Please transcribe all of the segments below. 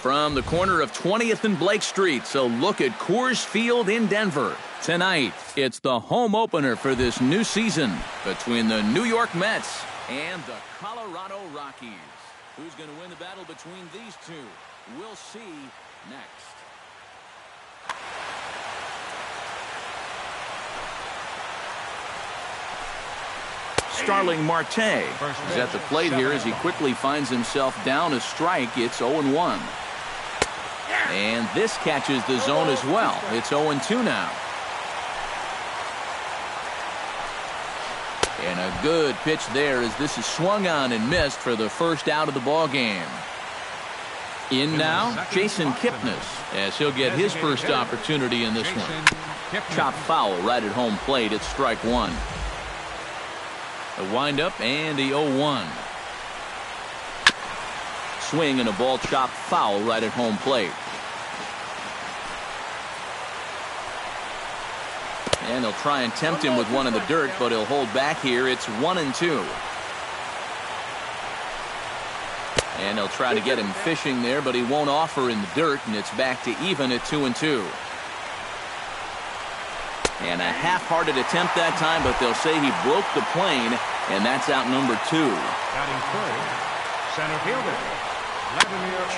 from the corner of 20th and Blake Street. So look at Coors Field in Denver. Tonight, it's the home opener for this new season between the New York Mets and the Colorado Rockies. Who's going to win the battle between these two? We'll see next. Starling Marte is at the plate here as he quickly finds himself down a strike. It's 0-1. And this catches the zone as well. It's 0-2 now. And a good pitch there as this is swung on and missed for the first out of the ball game. In now, Jason Kipnis, as he'll get his first opportunity in this one. Chop foul right at home plate. It's strike one. A windup and the 0-1. Swing and a ball chopped foul right at home plate. And they'll try and tempt him with one in the dirt, but he'll hold back here. It's 1-2. And they'll try to get him fishing there, but he won't offer in the dirt, and it's back to even at 2-2. And a half-hearted attempt that time, but they'll say he broke the plane, and that's out number 2. Batting third, center fielder.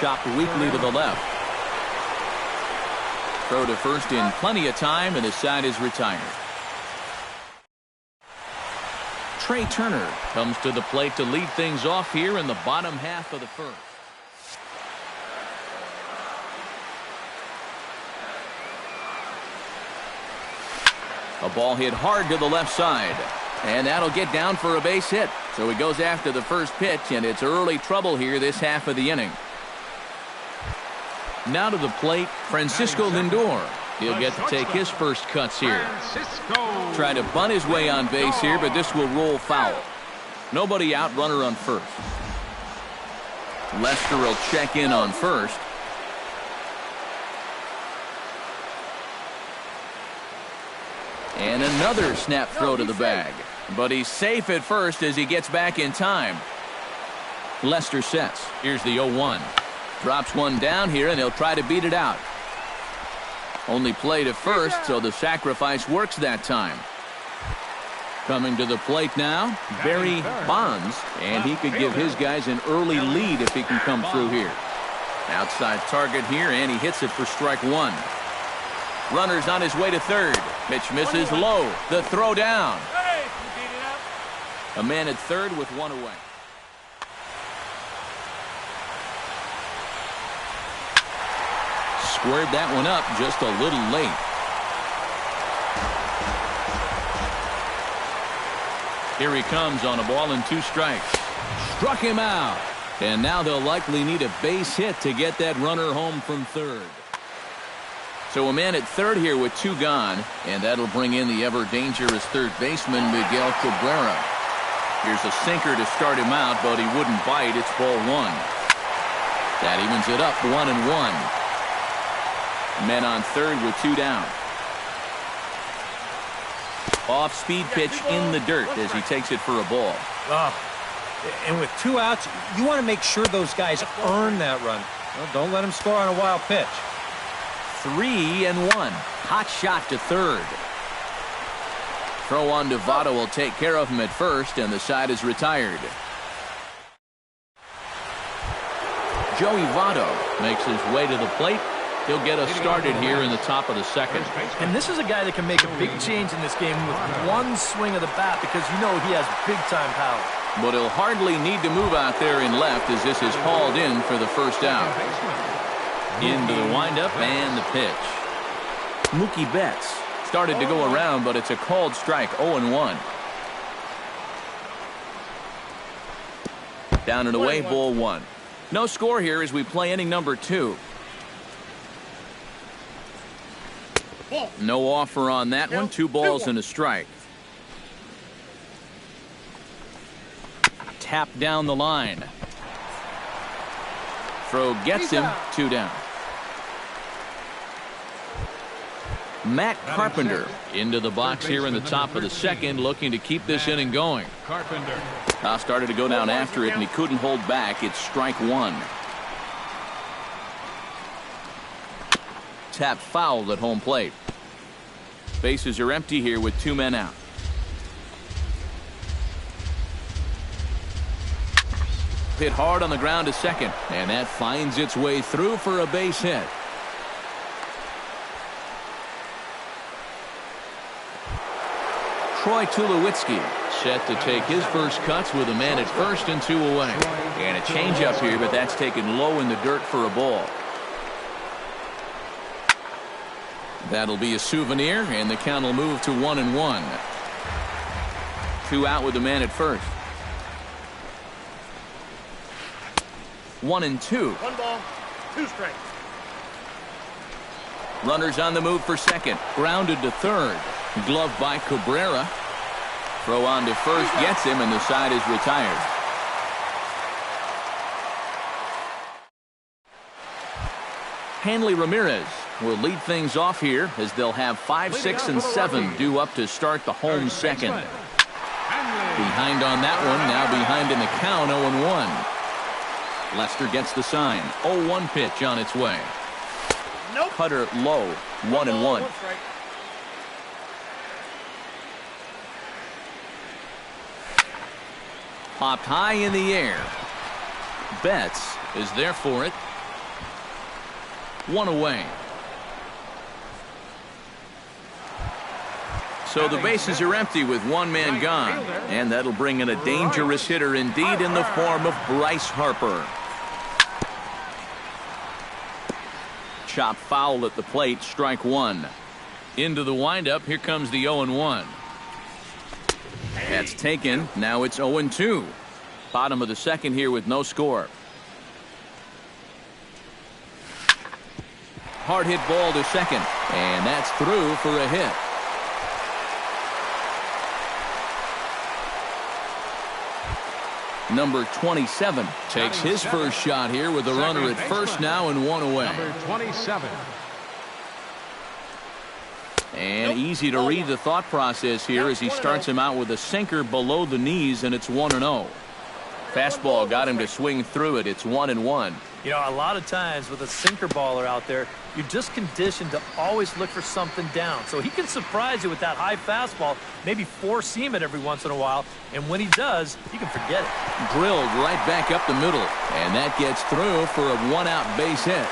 Chopped weakly to the left. Throw to first in plenty of time, and the side is retired. Trey Turner comes to the plate to lead things off here in the bottom half of the first. A ball hit hard to the left side, and that'll get down for a base hit. So he goes after the first pitch, and it's early trouble here this half of the inning. Now to the plate, Francisco Lindor. He'll get to take his first cuts here. Try to bunt his way on base here, but this will roll foul. Nobody out, runner on first. Lester will check in on first. And another snap throw to the bag. But he's safe at first as he gets back in time. Lester sets. Here's the 0-1. Drops one down here, and he'll try to beat it out. Only play to first, so the sacrifice works that time. Coming to the plate now, Barry Bonds, and he could give his guys an early lead if he can come through here. Outside target here, and he hits it for strike one. Runner's on his way to third. Pitch misses low. The throw down. A man at third with one away. Squared that one up just a little late. Here he comes on a ball and 2 strikes. Struck him out. And now they'll likely need a base hit to get that runner home from third. So a man at third here with 2 gone, and that'll bring in the ever-dangerous third baseman, Miguel Cabrera. Here's a sinker to start him out, but he wouldn't bite. It's ball 1. That evens it up 1-1. Men on third with 2 down. Off-speed pitch in the dirt as he takes it for a ball. And with 2 outs, you want to make sure those guys earn that run. Well, don't let them score on a wild pitch. 3-1. Hot shot to third. Throw on to Votto will take care of him at first, and the side is retired. Joey Votto makes his way to the plate. He'll get us started here in the top of the second. And this is a guy that can make a big change in this game with one swing of the bat because you know he has big-time power. But he'll hardly need to move out there in left as this is hauled in for the first out. Into the windup and the pitch. Mookie Betts started to go around, but it's a called strike, 0-1. Down and away, ball 1. No score here as we play inning number 2. No offer on that one. 2 balls and a strike. Tap down the line. Throw gets him. 2 down. Matt Carpenter into the box here in the top of the second, looking to keep this inning going. Carpenter Started to go down after it, and he couldn't hold back. It's strike 1. tapped foul at home plate. Bases are empty here with 2 men out. Hit hard on the ground to second, and that finds its way through for a base hit. Troy Tulowitzki set to take his first cuts with a man at first and 2 away. And a changeup here, but that's taken low in the dirt for a ball. That'll be a souvenir, and the count will move to 1-1. 2 out with the man at first. 1-2. 1 ball, 2 strikes. Runners on the move for second. Grounded to third. Glove by Cabrera. Throw on to first gets him, and the side is retired. Hanley Ramirez will lead things off here as they'll have 5, 6, and 7 due up to start the home second. Behind on that one, now behind in the count, 0-1. Lester gets the sign. 0-1 pitch on its way. Nope. Cutter low. 1-1. Popped high in the air. Betts is there for it. 1 away. So the bases are empty with 1 man gone. And that'll bring in a dangerous hitter indeed in the form of Bryce Harper. Chop foul at the plate, strike 1. Into the windup, here comes the 0-1. That's taken. Now it's 0-2. Bottom of the second here with no score. Hard hit ball to second, and that's through for a hit. Number 27 takes his first shot here with a runner at first now and 1 away. Number 27. And easy to read the thought process here as he starts him out with a sinker below the knees, and it's 1-0. Fastball got him to swing through it. It's 1-1. You know, a lot of times with a sinker baller out there, you're just conditioned to always look for something down. So he can surprise you with that high fastball, maybe four seam it every once in a while, and when he does, you can forget it. Drilled right back up the middle, and that gets through for a 1-out base hit.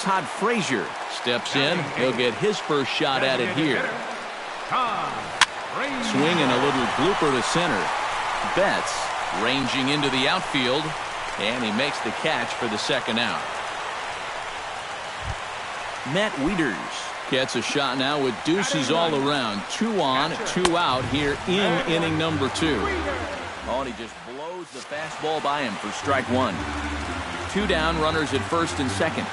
Todd Frazier steps in. He'll get his first shot at it here. Swinging a little blooper to center. Betts ranging into the outfield, and he makes the catch for the second out. Matt Wieters gets a shot now with deuces all around. 2 on, 2 out here in inning number 2. Oh, and he just blows the fastball by him for strike 1. 2 down, runners at first and second.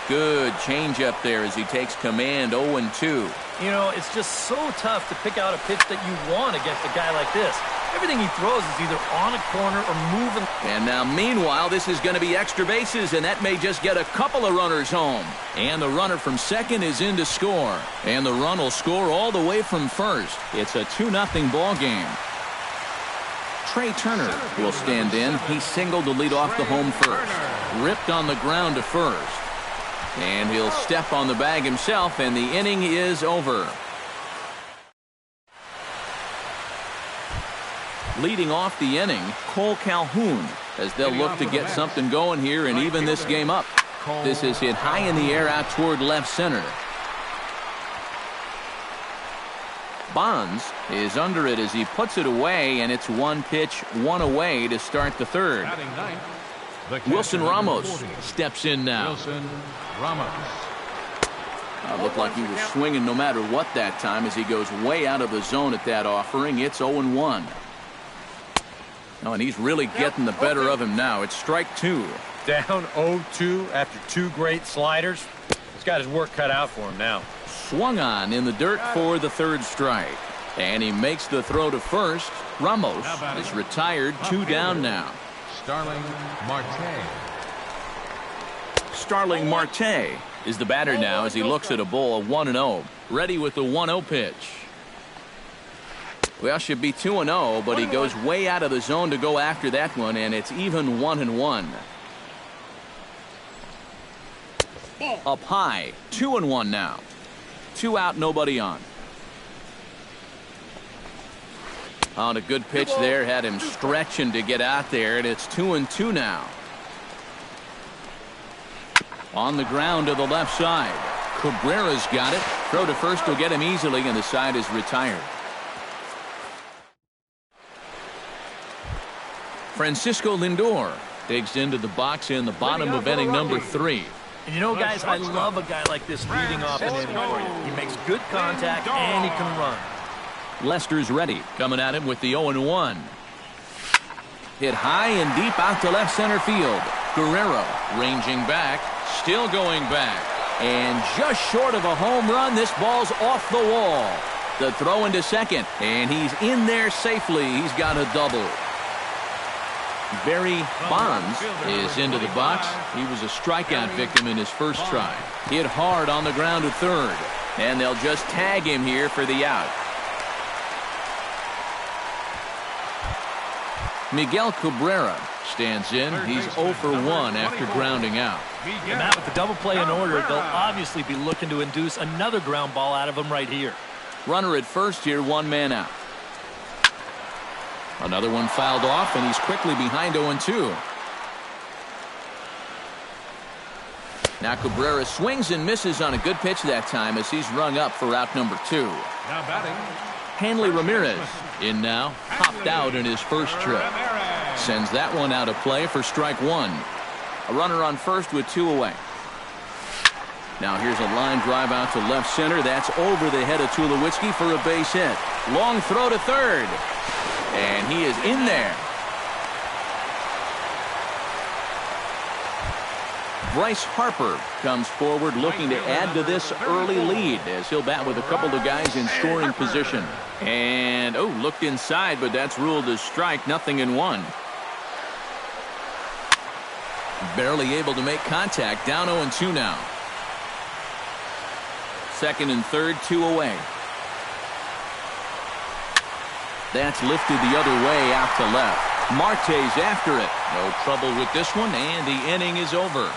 Good change up there as he takes command. 0-2. You know, it's just so tough to pick out a pitch that you want against a guy like this. Everything he throws is either on a corner or moving. And now, meanwhile, this is going to be extra bases, and that may just get a couple of runners home. And the runner from second is in to score. And the run will score all the way from first. It's a 2-0 ball game. Trey Turner will stand in. He singled to lead off the home first. Ripped on the ground to first. And he'll step on the bag himself, and the inning is over. Leading off the inning, Cole Calhoun, as they'll look to get something going here and even this game up. This is hit high in the air out toward left center. Bonds is under it as he puts it away, and it's 1 pitch, 1 away to start the third. Wilson Ramos steps in now. Wilson Ramos. Looked like he was swinging no matter what that time as he goes way out of the zone at that offering. It's 0-1. Oh, and he's really getting the better of him now. It's strike 2. Down 0-2 after 2 great sliders. He's got his work cut out for him now. Swung on in the dirt for the third strike. And he makes the throw to first. Ramos is retired. 2 down now. Starling Marte. Starling Marte is the batter now as he looks at a ball 1-0. Ready with the 1-0 pitch. Well, should be 2-0, but he goes way out of the zone to go after that one, and it's even 1-1. Up high, 2-1 now. 2 out, nobody on. On a good pitch there, had him stretching to get out there, and it's 2-2 now. On the ground to the left side. Cabrera's got it. Throw to first will get him easily, and the side is retired. Francisco Lindor digs into the box in the bottom of inning number 3. And you know, guys, I love a guy like this leading off an inning for you. He makes good contact and he can run. Lester's ready, coming at him with the 0-1. Hit high and deep out to left center field. Guerrero ranging back, still going back. And just short of a home run, this ball's off the wall. The throw into second, and he's in there safely. He's got a double. Barry Bonds is into the box. He was a strikeout victim in his first try. Hit hard on the ground to third, and they'll just tag him here for the out. Miguel Cabrera stands in. He's 0 for 1 after grounding out. And now with the double play in order, they'll obviously be looking to induce another ground ball out of him right here. Runner at first here, 1 man out. Another one fouled off, and he's quickly behind 0-2. Now Cabrera swings and misses on a good pitch that time as he's rung up for out number 2. Now batting, Hanley Ramirez in now, popped out in his first trip. Sends that one out of play for strike 1. A runner on first with 2 away. Now here's a line drive out to left center. That's over the head of Tulowitzki for a base hit. Long throw to third. And he is in there. Bryce Harper comes forward looking to add to this early lead as he'll bat with a couple of guys in scoring position. And, looked inside, but that's ruled as strike, 0-1. Barely able to make contact, down 0-2 now. Second and third, 2 away. That's lifted the other way out to left. Marte's after it. No trouble with this one, and the inning is over.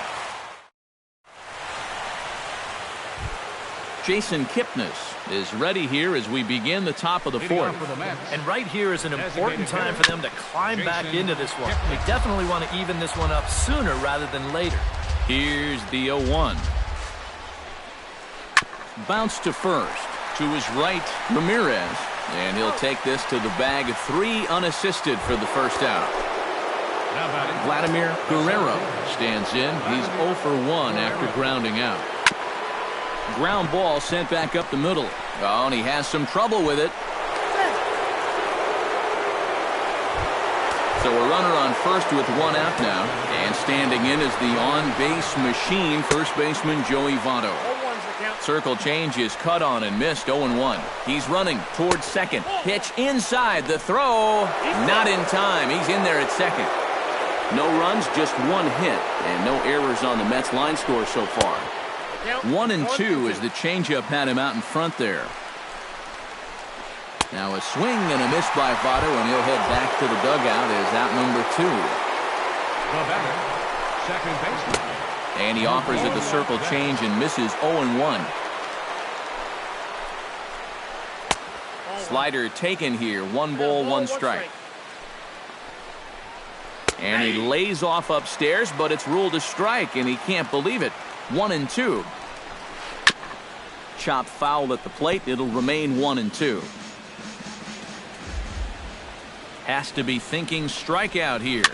Jason Kipnis is ready here as we begin the top of the fourth. And right here is an important time for them to climb back into this one. They definitely want to even this one up sooner rather than later. Here's the 0-1. Bounce to first. To his right, Ramirez. And he'll take this to the bag, 3 unassisted for the first out. Vladimir Guerrero stands in. He's 0 for 1 after grounding out. Ground ball sent back up the middle. Oh, and he has some trouble with it. So a runner on first with 1 out now. And standing in is the on-base machine, first baseman Joey Votto. Circle change is cut on and missed, 0-1. He's running towards second. Pitch inside. The throw, not in time. He's in there at second. No runs, just 1 hit, and no errors on the Mets line score so far. 1-2 as the changeup had him out in front there. Now a swing and a miss by Votto, and he'll head back to the dugout as out number 2. the batter, second baseman. And he offers it the circle change and misses 0-1. Slider taken here. 1 ball, 1 strike. And he lays off upstairs, but it's ruled a strike, and he can't believe it. 1-2. Chopped foul at the plate. It'll remain 1-2. Has to be thinking strikeout here.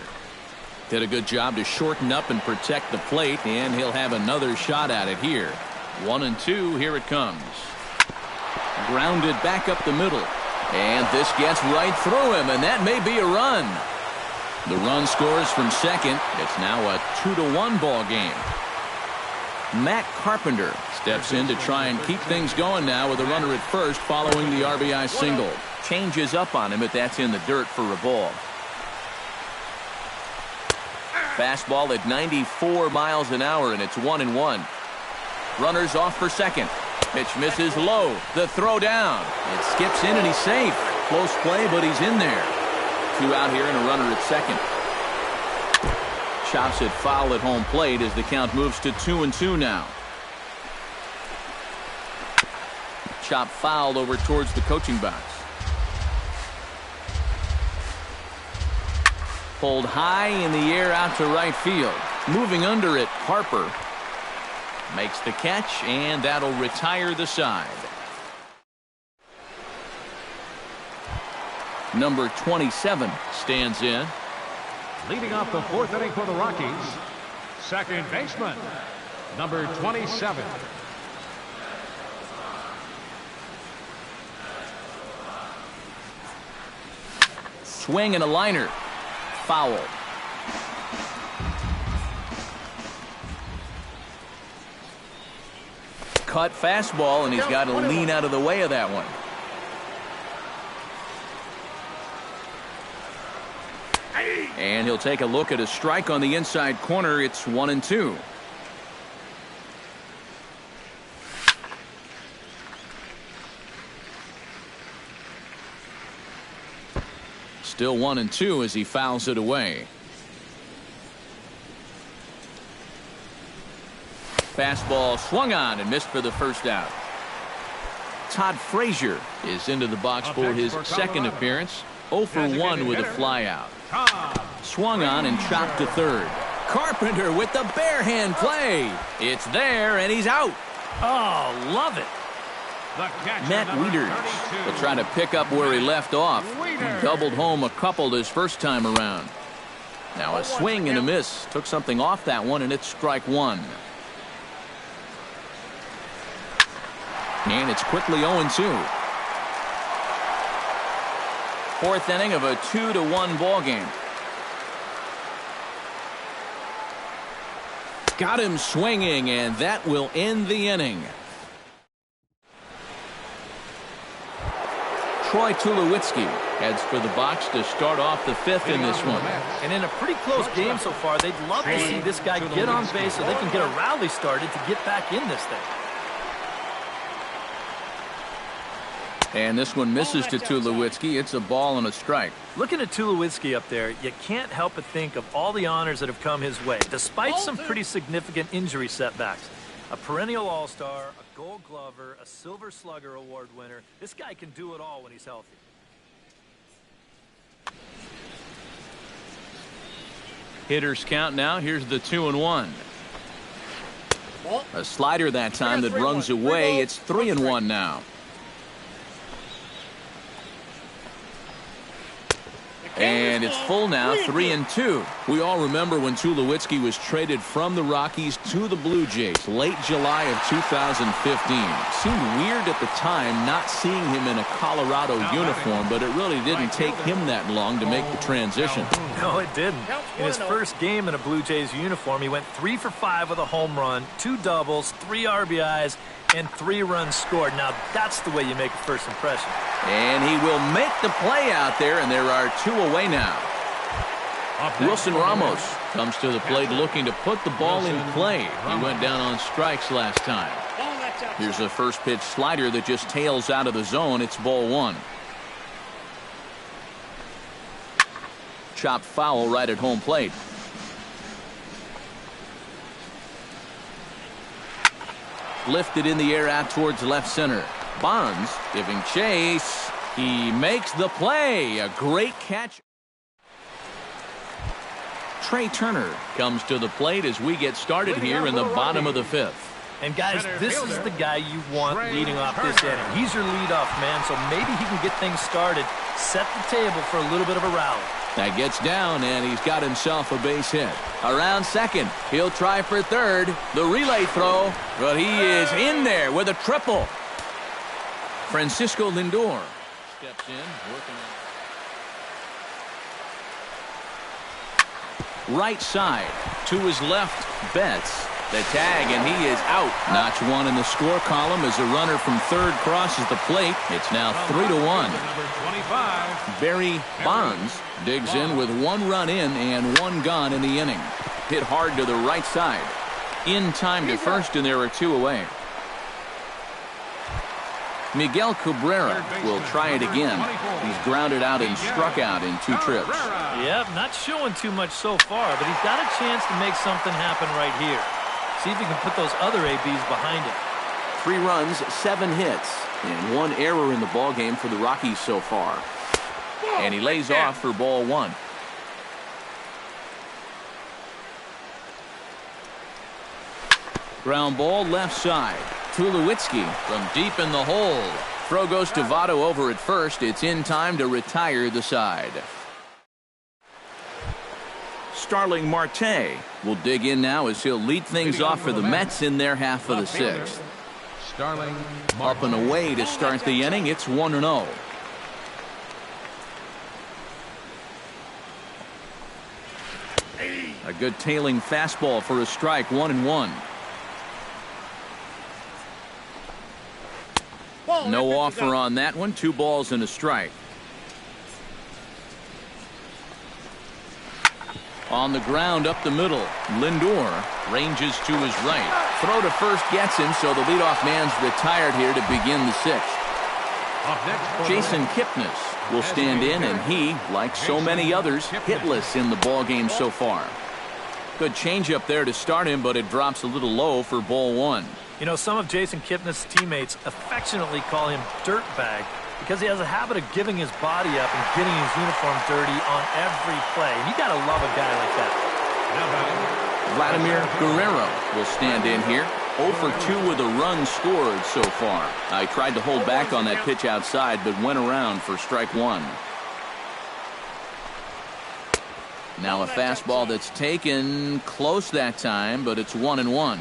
Did a good job to shorten up and protect the plate, and he'll have another shot at it here. 1-2, here it comes. Grounded back up the middle. And this gets right through him, and that may be a run. The run scores from second. It's now a 2-1 ball game. Matt Carpenter steps in to try and keep things going now with a runner at first following the RBI single. Changes up on him, but that's in the dirt for a ball. Fastball at 94 miles an hour, and it's 1-1. Runners off for second. Pitch misses low. The throw down. It skips in, and he's safe. Close play, but he's in there. 2 out here and a runner at second. Chops it foul at home plate as the count moves to 2-2 now. Chop fouled over towards the coaching box. Pulled high in the air out to right field. Moving under it, Harper makes the catch, and that'll retire the side. Number 27 stands in. Leading off the 4th inning for the Rockies, second baseman, number 27. Swing and a liner. Foul. Cut fastball, and he's got to lean out of the way of that one. And he'll take a look at a strike on the inside corner. It's 1-2. Still 1-2 as he fouls it away. Fastball swung on and missed for the first out. Todd Frazier is into the box for his second appearance. 0 for 1 with a flyout. Swung on and chopped to third. Carpenter with the bare hand play. It's there, and he's out. Oh, love it. Matt Wieters will try to pick up where he left off. He doubled home a couple his first time around. Now a swing and a miss. Took something off that one, and it's strike one. And it's quickly 0-2. 4th inning of a 2-1 ball game. Got him swinging, and that will end the inning. Troy Tulowitzki heads for the box to start off the 5th in this one. And in a pretty close game so far, they'd love to see this guy get on base so they can get a rally started to get back in this thing. And this one misses to Tulowitzki. It's a ball and a strike. Looking at Tulowitzki up there, you can't help but think of all the honors that have come his way, despite some pretty significant injury setbacks. A perennial all-star, a gold glover, a silver slugger award winner. This guy can do it all when he's healthy. Hitters count now. Here's the 2-1. A slider that time that runs away. It's 3-1 now. And it's full now, 3-2. We all remember when Tulowitzki was traded from the Rockies to the Blue Jays late July of 2015. Seemed weird at the time not seeing him in a Colorado uniform, but it really didn't take him that long to make the transition. No, it didn't. In his first game in a Blue Jays uniform, he went 3 for 5 with a home run, 2 doubles, 3 RBIs, and 3 runs scored. Now, that's the way you make a first impression. And he will make the play out there, and there are 2 away now. Wilson Ramos comes to the plate looking to put the ball in play. He went down on strikes last time. Here's a first pitch slider that just tails out of the zone. It's ball 1. Chopped foul right at home plate. Lifted in the air out towards left center. Bonds giving chase. He makes the play. A great catch. Trey Turner comes to the plate as we get started here in the bottom of the 5th. And guys, this is the guy you want leading off this inning. He's your leadoff man, so maybe he can get things started, set the table for a little bit of a rally. That gets down, and he's got himself a base hit. Around second, he'll try for third. The relay throw, but he is in there with a triple. Francisco Lindor steps in, working on right side to his left. Betts the tag, and he is out. Notch 1 in the score column as a runner from third crosses the plate. It's now 3-1. Barry Bonds digs in with 1 run in and 1 gone in the inning. Hit hard to the right side. In time to first, and there are 2 away. Miguel Cabrera will try it again. He's grounded out and struck out in 2 trips. Yep, not showing too much so far, but he's got a chance to make something happen right here. See if he can put those other ABs behind him. 3 runs, 7 hits, and 1 error in the ballgame for the Rockies so far. And he lays off for ball 1. Ground ball left side. Tulowitzki from deep in the hole. Throw goes to Votto over at first. It's in time to retire the side. Starling Marte will dig in now as he'll lead things off for the Mets in their half of the 6th. Starling Up and away to start the inning. It's 1-0. A good tailing fastball for a strike. 1-1. No offer on that one. 2 balls and a strike. On the ground up the middle. Lindor ranges to his right. Throw to first gets him, so the leadoff man's retired here to begin the 6th. Jason Kipnis will stand in, and he, like so many others, hitless in the ballgame so far. Good changeup there to start him, but it drops a little low for ball 1. You know, some of Jason Kipnis' teammates affectionately call him Dirtbag because he has a habit of giving his body up and getting his uniform dirty on every play. And you got to love a guy like that. Vladimir Guerrero will stand in here. 0 for 2 with a run scored so far. I tried to hold back on that pitch outside, but went around for strike 1. Now a fastball that's taken close that time, but it's 1-1.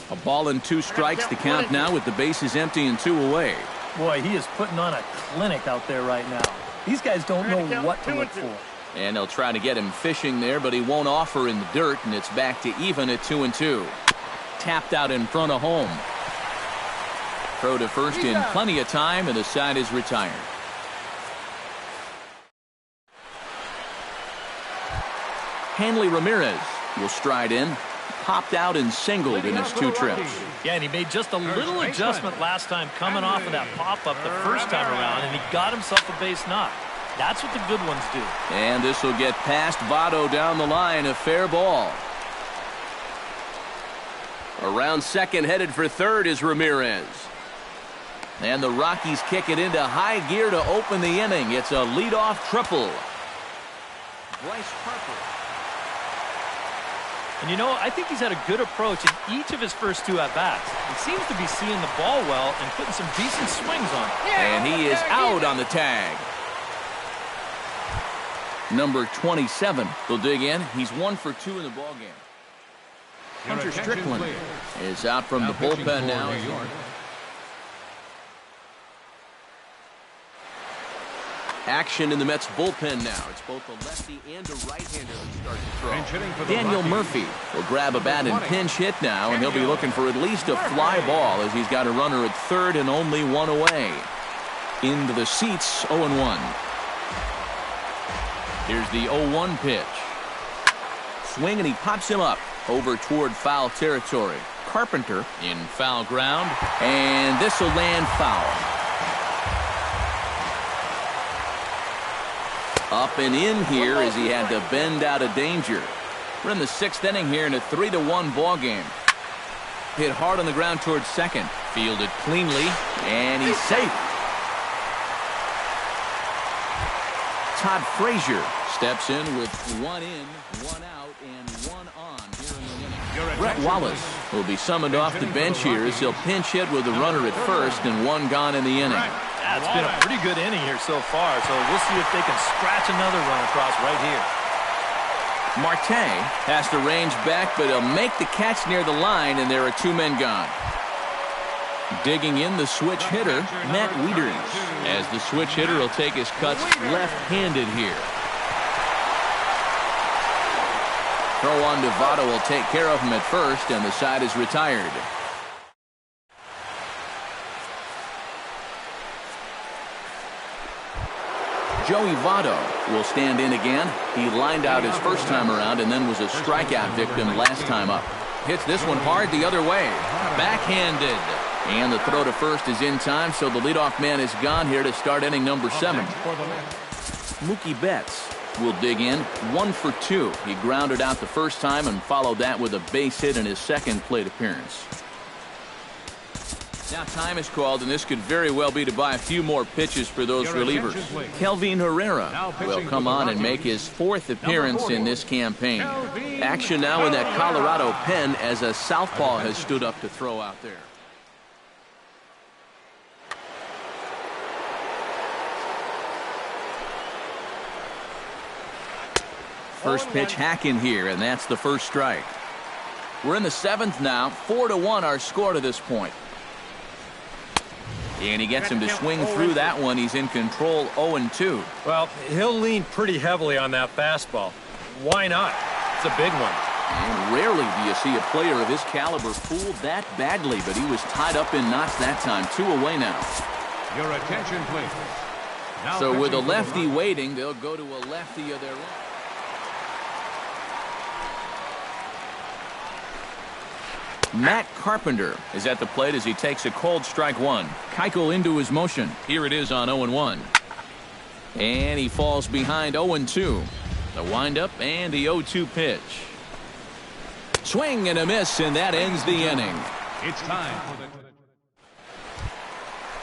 A ball and 2 strikes to count now with the bases empty and 2 away. Boy, he is putting on a clinic out there right now. These guys don't know what to look for. And they'll try to get him fishing there, but he won't offer in the dirt, and it's back to even at 2-2. Tapped out in front of home. Throw to first in plenty of time, and the side is retired. Hanley Ramirez will stride in. Popped out and singled in his 2 trips. Yeah, and he made just a little adjustment last time coming off of that pop-up the first time around, and he got himself a base knock. That's what the good ones do. And this will get past Votto down the line. A fair ball. Around second, headed for third is Ramirez. And the Rockies kick it into high gear to open the inning. It's a leadoff triple. Bryce Harper. And you know, I think he's had a good approach in each of his first 2 at-bats. He seems to be seeing the ball well and putting some decent swings on it. And he is out on the tag. Number 27 will dig in. He's 1 for 2 in the ballgame. Hunter Strickland is out from the bullpen now. Action in the Mets bullpen now. It's both a lefty and a right-hander that start to throw. Daniel Murphy will grab a bat and pinch hit now, and he'll be looking for at least a fly ball as he's got a runner at third and only 1 away. Into the seats, 0-1. Here's the 0-1 pitch. Swing, and he pops him up over toward foul territory. Carpenter in foul ground, and this will land foul. Up and in here as he had to bend out of danger. We're in the 6th inning here in a 3-1 ball game. Hit hard on the ground towards second. Fielded cleanly, and he's safe. Todd Frazier steps in with 1 in, 1 out, and 1 on here in the inning. Brett Wallace will be summoned off the bench here as he'll pinch hit with a runner at first and 1 gone in the inning. Yeah, it's been a pretty good inning here so far, so we'll see if they can scratch another run across right here. Marte has to range back, but he'll make the catch near the line, and there are 2 men gone. Digging in the switch hitter, Matt Wieters, as the switch hitter will take his cuts left-handed here. Throw on to Votto will take care of him at first, and the side is retired. Joey Votto will stand in again. He lined out his first time around and then was a strikeout victim last time up. Hits this one hard the other way. backhanded. And the throw to first is in time, so the leadoff man is gone here to start inning number 7. Mookie Betts will dig in 1 for 2. He grounded out the first time and followed that with a base hit in his second plate appearance. Now time is called, and this could very well be to buy a few more pitches for those relievers. Kelvin Herrera will come on and make his 4th appearance in this campaign. Action now in that Colorado pen as a southpaw has stood up to throw out there. First pitch hacking here, and that's the first strike. We're in the 7th now. 4-1 our score to this point. And he gets him to swing through that one. He's in control 0-2. Well, he'll lean pretty heavily on that fastball. Why not? It's a big one. And rarely do you see a player of his caliber fooled that badly, but he was tied up in knots that time. 2 away now. Your attention, please. Now so with a lefty waiting, they'll go to a lefty of their own. Matt Carpenter is at the plate as he takes a cold strike 1. Keuchel into his motion. Here it is on 0-1. And he falls behind 0-2. The windup and the 0-2 pitch. Swing and a miss, and that ends the inning. It's time for the...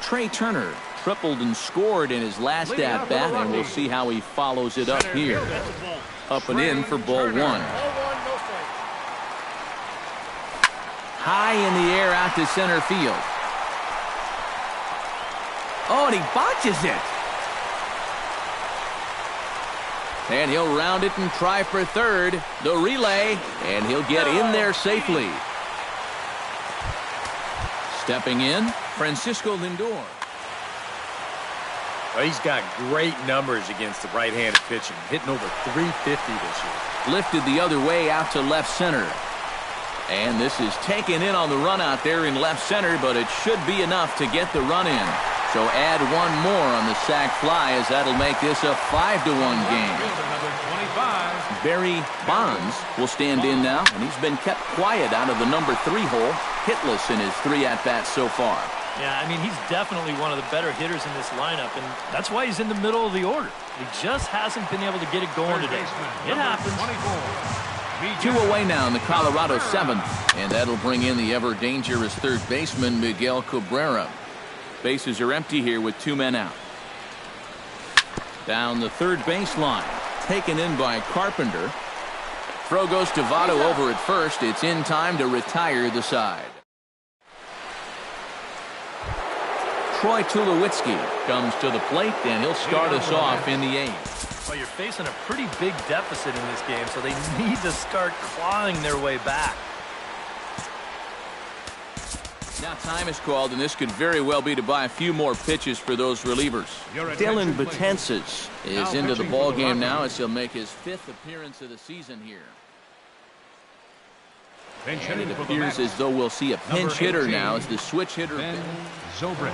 Trey Turner tripled and scored in his last at-bat, and we'll see how he follows it up here. Up and in for ball 1. High in the air out to center field. Oh, and he botches it. And he'll round it and try for third. The relay, and he'll get in there safely. Stepping in, Francisco Lindor. Well, he's got great numbers against the right-handed pitching, hitting over 350 this year. Lifted the other way out to left center. And this is taken in on the run out there in left center, but it should be enough to get the run in. So add one more on the sac fly, as that'll make this a 5-1 game. Barry Bonds will stand in now, and he's been kept quiet out of the number 3 hole, hitless in his 3 at-bats so far. Yeah, I mean, he's definitely one of the better hitters in this lineup, and that's why he's in the middle of the order. He just hasn't been able to get it going today. It happens. 2 away now in the Colorado 7th, and that'll bring in the ever-dangerous third baseman Miguel Cabrera. Bases are empty here with 2 men out. Down the third baseline, taken in by Carpenter. Throw goes to Votto over at first. It's in time to retire the side. Troy Tulowitzki comes to the plate, and he'll start us off in the 8th. Well, you're facing a pretty big deficit in this game, so they need to start clawing their way back. Now time is called, and this could very well be to buy a few more pitches for those relievers. Dylan Betances is into the ball game now as he'll make his 5th appearance of the season here. And it appears as though we'll see a pinch hitter now as the switch hitter. Zobrist.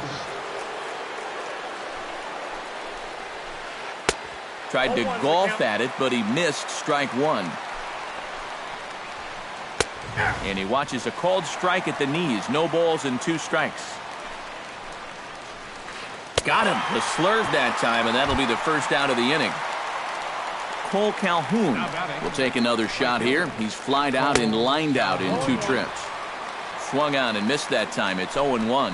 Tried to golf at it, but he missed strike 1. And he watches a called strike at the knees. No balls and 2 strikes. Got him. The slurve that time, and that'll be the first out of the inning. Cole Calhoun will take another shot here. He's flied out and lined out in 2 trips. Swung on and missed that time. It's 0-1.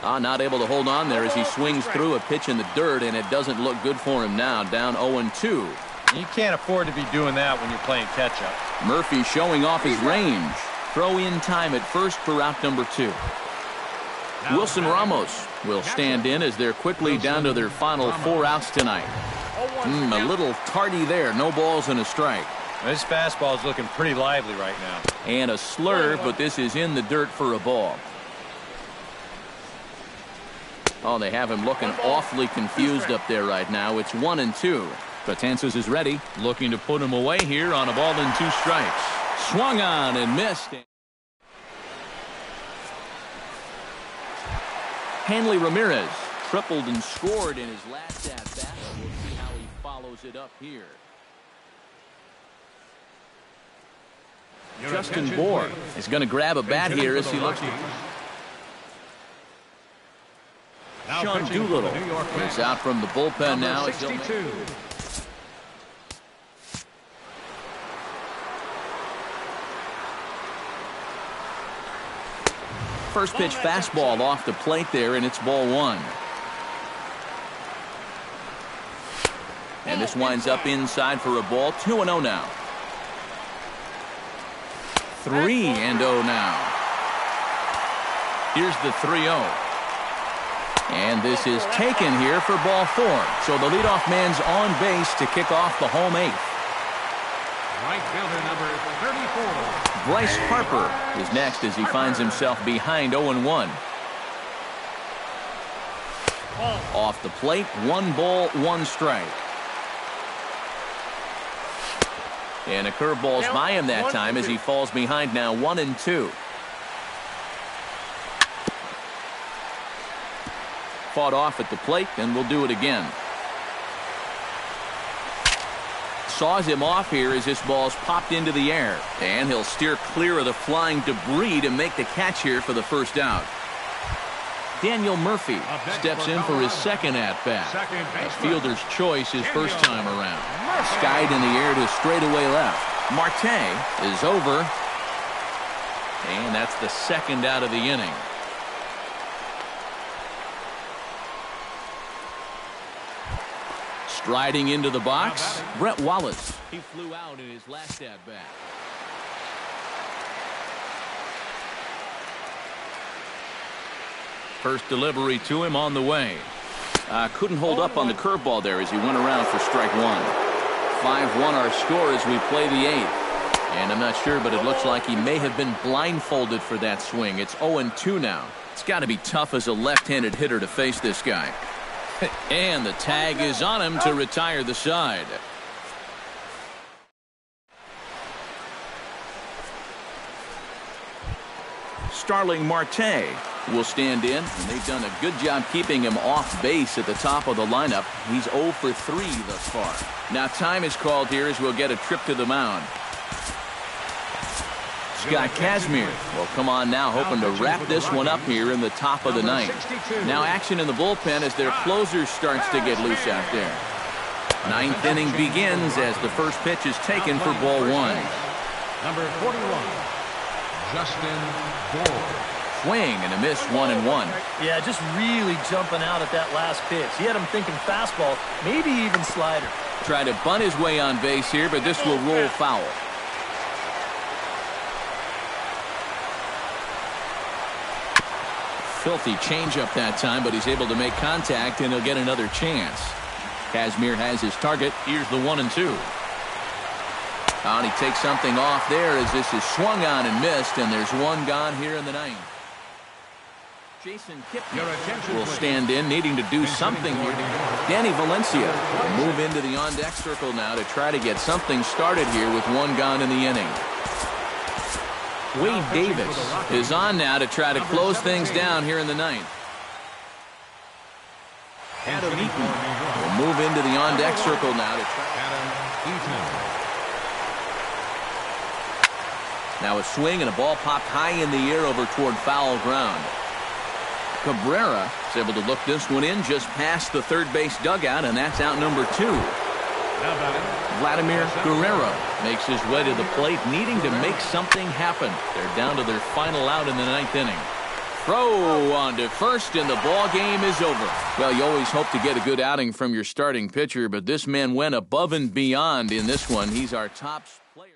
Not able to hold on there as he swings through a pitch in the dirt, and it doesn't look good for him now. Down 0-2. You can't afford to be doing that when you're playing catch-up. Murphy showing off his range. Throw in time at first for out number 2. Wilson Ramos will stand in as they're quickly down to their final 4 outs tonight. A little tardy there. No balls and a strike. This fastball is looking pretty lively right now. And a slurve, but this is in the dirt for a ball. Oh, they have him looking awfully confused up there right now. It's 1-2. Betances is ready, looking to put him away here on a ball and 2 strikes. Swung on and missed. Hanley Ramirez tripled and scored in his last at-bat. We'll see how he follows it up here. Justin Bohr is going to grab a bat here as he looks. Sean Doolittle is out from the bullpen now. 62. First pitch fastball off the plate there, and it's ball one. And this winds up inside for a ball. 2-0 now. 3-0 now. Here's the 3-0. And this is taken here for ball four. So the leadoff man's on base to kick off the home eighth. Right fielder number 34. Bryce Harper is next as he finds himself behind 0-1. Off the plate, 1 ball, 1 strike. And a curveball's by him that time as he falls behind now 1-2. Fought off at the plate, and we'll do it again. Saws him off here as this ball's popped into the air. And he'll steer clear of the flying debris to make the catch here for the first out. Daniel Murphy steps in for his second at-bat. A fielder's choice his first time around. Skied in the air to straightaway left. Marte is over. And that's the second out of the inning. Striding into the box, Brett Wallace. He flew out in his last at-bat. First delivery to him on the way. Couldn't hold up on the curveball there as he went around for strike one. 5-1 our score as we play the eighth. And I'm not sure, but it looks like he may have been blindfolded for that swing. It's 0-2 now. It's got to be tough as a left-handed hitter to face this guy. And the tag is on him to retire the side. Starling Marte will stand in, and they've done a good job keeping him off base at the top of the lineup. He's 0 for 3 thus far. Now time is called here as we'll get a trip to the mound. Scott Kazmir will come on now, hoping to wrap this one up here in the top of the ninth. Now action in the bullpen as their closer starts to get loose out there. Ninth inning begins as the first pitch is taken for ball one. Number 41, Justin Bohr. Swing and a miss, 1-1. Yeah, just really jumping out at that last pitch. He had him thinking fastball, maybe even slider. Try to bunt his way on base here, but this will roll foul. Filthy changeup that time, but he's able to make contact, and he'll get another chance. Kazmir has his target. Here's the 1-2. And he takes something off there as this is swung on and missed, and there's one gone here in the ninth. Jason Kipnis will stand in, needing to do something here. Danny Valencia will move into the on-deck circle now to try to get something started here with one gone in the inning. Wade Davis is on now to try to close things down here in the ninth. Adam Eaton will move into the on-deck circle now to try. Now a swing and a ball popped high in the air over toward foul ground. Cabrera is able to look this one in just past the third base dugout, and that's out number 2. Vladimir Guerrero makes his way to the plate, needing to make something happen. They're down to their final out in the ninth inning. Throw on to first, and the ball game is over. Well, you always hope to get a good outing from your starting pitcher, but this man went above and beyond in this one. He's our top player.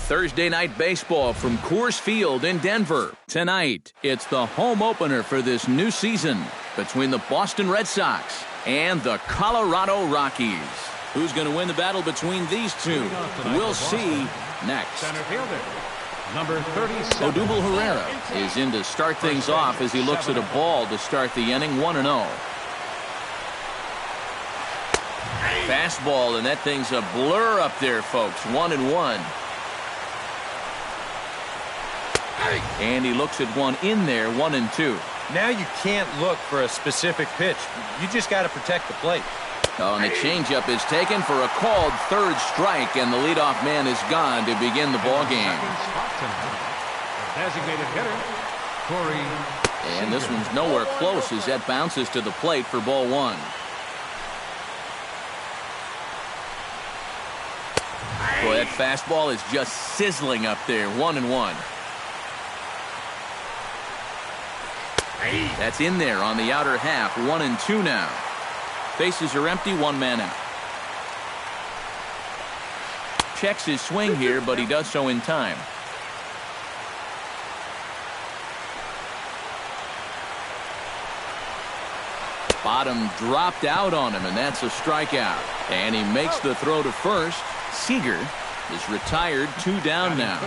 Thursday night baseball from Coors Field in Denver. Tonight, it's the home opener for this new season between the Boston Red Sox and the Colorado Rockies. Who's going to win the battle between these two? We'll see next. Center fielder, number 37. Odubel Herrera is in to start things off as he looks at a ball to start the inning, 1-0. Fastball, and that thing's a blur up there, folks. 1-1. And he looks at one in there, 1-2. Now you can't look for a specific pitch. You just got to protect the plate. Oh, and the changeup is taken for a called third strike, and the leadoff man is gone to begin the ball game. Designated hitter, Corey. And this one's nowhere close as that bounces to the plate for ball one. Boy, that fastball is just sizzling up there, 1-1. That's in there on the outer half, 1-2 now. Bases are empty, one man out. Checks his swing here, but he does so in time. Bottom dropped out on him, and that's a strikeout. And he makes the throw to first. Seager is retired, 2 down now.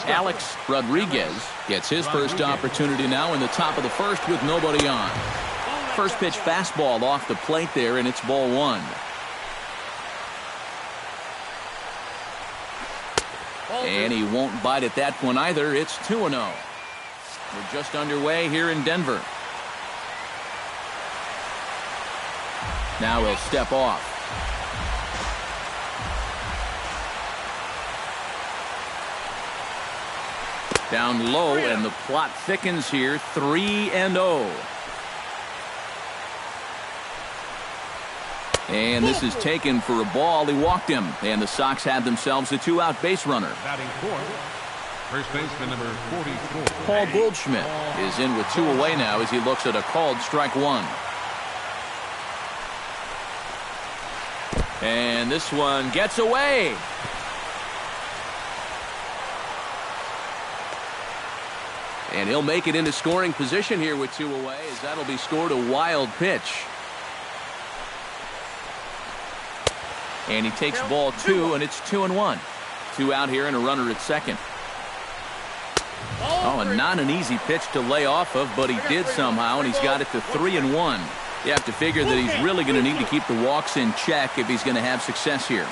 Alex Rodriguez gets his first opportunity now in the top of the first with nobody on. First pitch fastball off the plate there, and it's ball one. And he won't bite at that one either. It's 2-0. We're just underway here in Denver. Now he'll step off. Down low, and the plot thickens here, 3-0. And this is taken for a ball. He walked him, and the Sox had themselves a 2-out base runner. Batting fourth, first baseman number 44. Paul Goldschmidt is in with 2 away now as he looks at a called strike one. And this one gets away. And he'll make it into scoring position here with 2 away, as that'll be scored a wild pitch. And he takes ball 2, and it's 2-1. 2 out here and a runner at second. Oh, and not an easy pitch to lay off of, but he did somehow, and he's got it to 3-1. You have to figure that he's really going to need to keep the walks in check if he's going to have success here.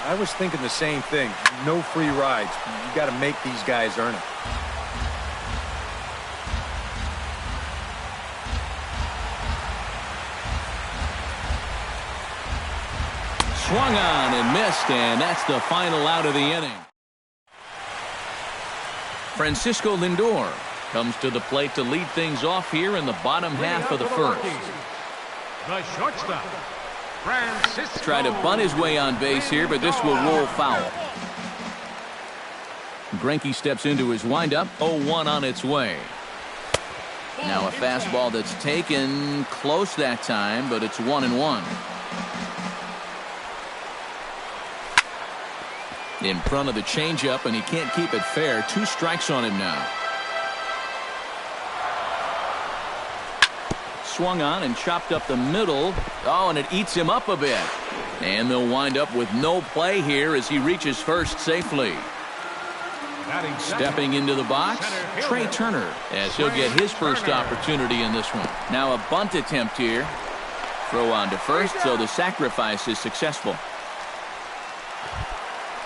I was thinking the same thing. No free rides. You got to make these guys earn it. Swung on and missed, and that's the final out of the inning. Francisco Lindor comes to the plate to lead things off here in the bottom half of the first. The shortstop, Francisco. Try to bunt his way on base here, but this will roll foul. Greinke steps into his windup, 0-1 on its way. Now a fastball that's taken close that time, but it's 1-1. In front of the changeup, and he can't keep it fair. 2 strikes on him now. Swung on and chopped up the middle. Oh, and it eats him up a bit. And they'll wind up with no play here as he reaches first safely. Stepping into the box, Trey Turner, as he'll get his first opportunity in this one. Now a bunt attempt here. Throw on to first, so the sacrifice is successful.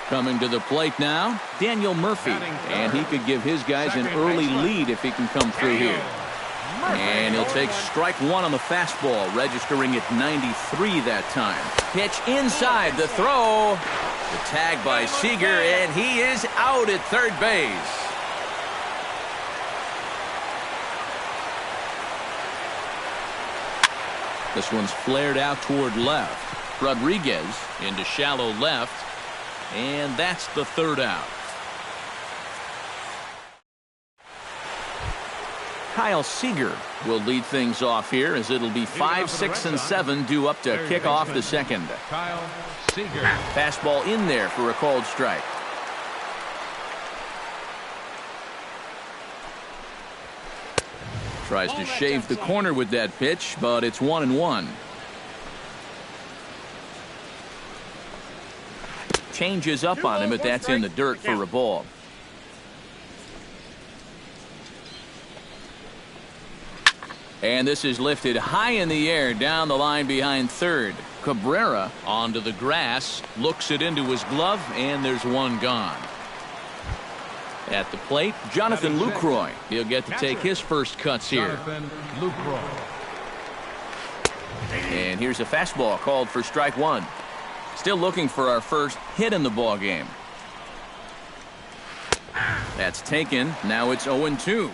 Coming to the plate now, Daniel Murphy, and he could give his guys an early lead if he can come through here. And he'll take strike one on the fastball, registering at 93 that time. Pitch inside, the throw. The tag by Seager, and he is out at third base. This one's flared out toward left. Rodriguez into shallow left. And that's the 3rd out. Kyle Seager will lead things off here as it'll be 5, 6, and 7 due up to kick off the 2nd. Kyle Seager. Fastball in there for a called strike. Tries to shave the corner with that pitch, but it's 1-1. Changes up on him, but that's in the dirt for a ball. And this is lifted high in the air down the line behind third. Cabrera onto the grass, looks it into his glove, and there's one gone. At the plate, Jonathan Lucroy. He'll get to take his first cuts here. And here's a fastball called for strike one. Still looking for our first hit in the ball game. That's taken. Now it's 0-2.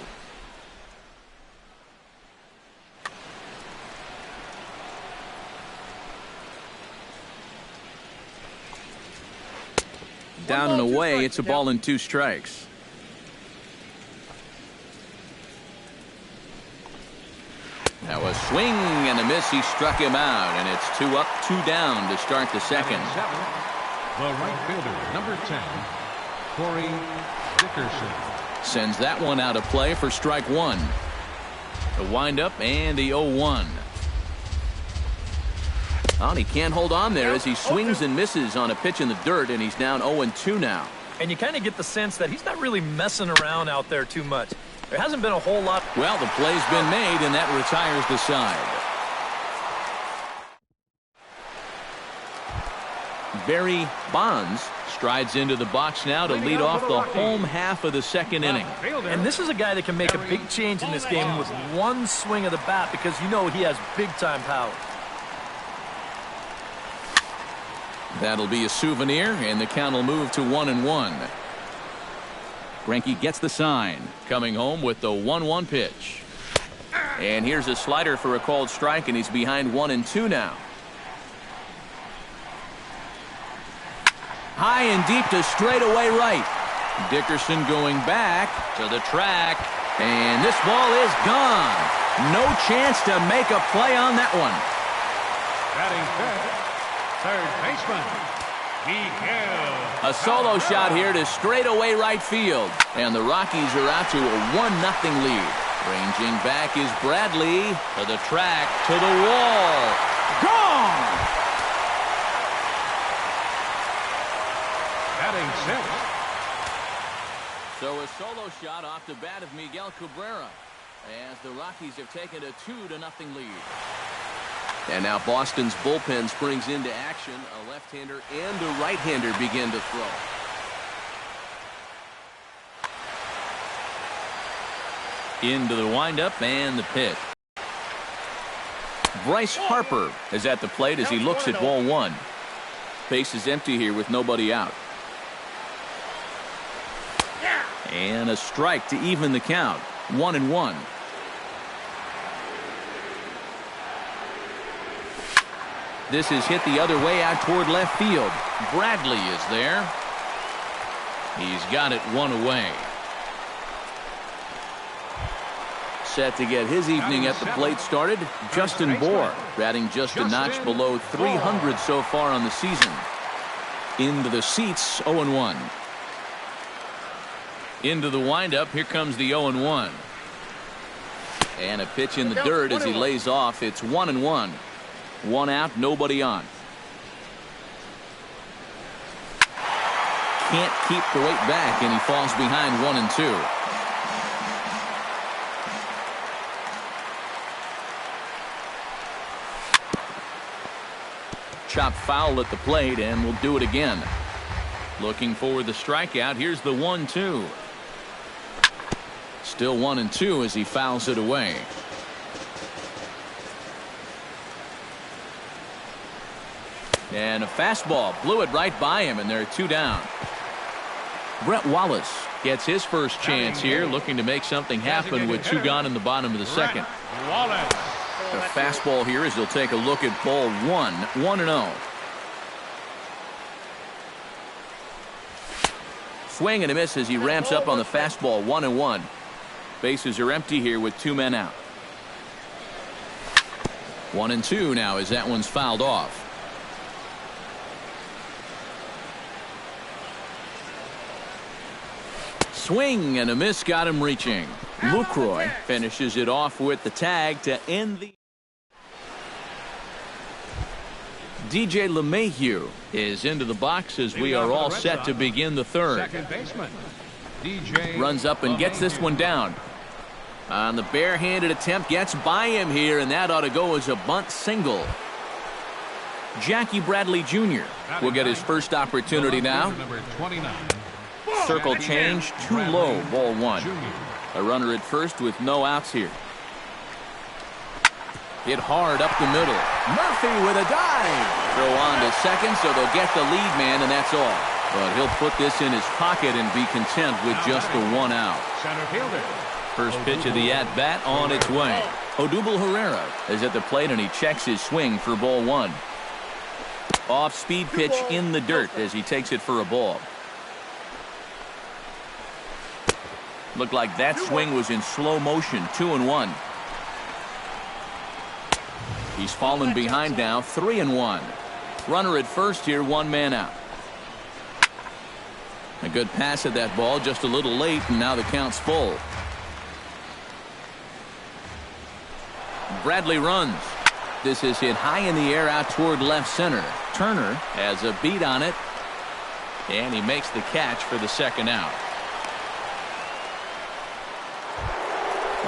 Down and away, it's a ball and 2 strikes. Now a swing and a miss. He struck him out, and it's 2 up, 2 down to start the second. The right fielder, number 10, Corey Dickerson. Sends that one out of play for strike one. The windup and the 0-1. Oh, he can't hold on there as he swings and misses on a pitch in the dirt, and he's down 0-2 now. And you kind of get the sense that he's not really messing around out there too much. There hasn't been a whole lot. Well, the play's been made, and that retires the side. Barry Bonds strides into the box now to lead off the home half of the second inning. And this is a guy that can make a big change in this game with one swing of the bat, because you know he has big-time power. That'll be a souvenir, and the count will move to 1-1. Greinke gets the sign, coming home with the 1-1 pitch. And here's a slider for a called strike, and he's behind 1-2 now. High and deep to straightaway right. Dickerson going back to the track, and this ball is gone. No chance to make a play on that one. Batting fifth, third baseman, Miguel. A solo shot here to straightaway right field, and the Rockies are out to a 1-0 lead. Ranging back is Bradley to the track, to the wall. Gone! Batting sixth. So a solo shot off the bat of Miguel Cabrera as the Rockies have taken a 2-0 lead. And now Boston's bullpen springs into action. A left-hander and a right-hander begin to throw. Into the windup and the pitch. Bryce Harper is at the plate as he looks at ball one. Base is empty here with nobody out. And a strike to even the count. 1-1. This is hit the other way out toward left field. Bradley is there. He's got it one away. Set to get his evening at the plate started, Justin Bour, batting just a notch below 300 so far on the season. Into the seats, 0-1. Into the windup, here comes the 0-1. And a pitch in the dirt as he lays off. It's 1-1. 1 out, nobody on. Can't keep the weight back, and he falls behind 1-2. Chop foul at the plate, and we'll do it again. Looking for the strikeout. Here's the 1-2. Still 1-2 as he fouls it away. And a fastball blew it right by him, and there are 2 down. Brett Wallace gets his first chance here, looking to make something happen with 2 gone in the bottom of the second. Wallace. A fastball here as he'll take a look at ball 1, 1-0. Swing and a miss as he ramps up on the fastball. 1-1. Bases are empty here with 2 men out. 1-2 now as that one's fouled off. Swing and a miss got him reaching. Lucroy finishes it off with the tag to end the. DJ LeMahieu is into the box as we are all set to begin the third. Second baseman, DJ Runs up and gets this one down. On the barehanded attempt, gets by him here, and that ought to go as a bunt single. Jackie Bradley Jr. will get his first opportunity now. Number 29. Circle change, too low, ball one. A runner at first with no outs here. Hit hard up the middle. Murphy with a dive. Throw on to second, so they'll get the lead man, and that's all. But he'll put this in his pocket and be content with just the one out. Center fielder. First pitch of the at-bat on its way. Odubel Herrera is at the plate, and he checks his swing for ball one. Off-speed pitch in the dirt as he takes it for a ball. Looked like that swing was in slow motion. 2-1. He's fallen behind now. 3-1. Runner at first here, one man out. A good pass at that ball, just a little late, and now the count's full. Bradley runs. This is hit high in the air out toward left center. Turner has a beat on it, and he makes the catch for the second out.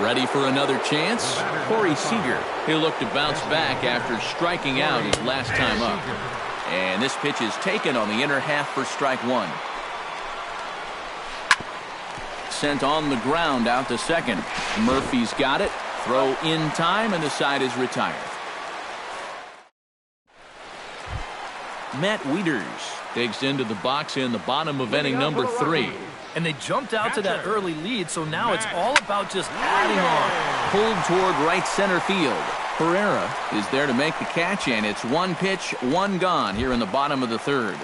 Ready for another chance? Corey Seager. He'll look to bounce back after striking out his last time up. And this pitch is taken on the inner half for strike one. Sent on the ground out to second. Murphy's got it. Throw in time, and the side is retired. Matt Wieters digs into the box in the bottom of inning number 3. And they jumped out to that early lead, so now it's all about just adding on. Pulled toward right center field. Herrera is there to make the catch, and it's one pitch, one gone here in the bottom of the third.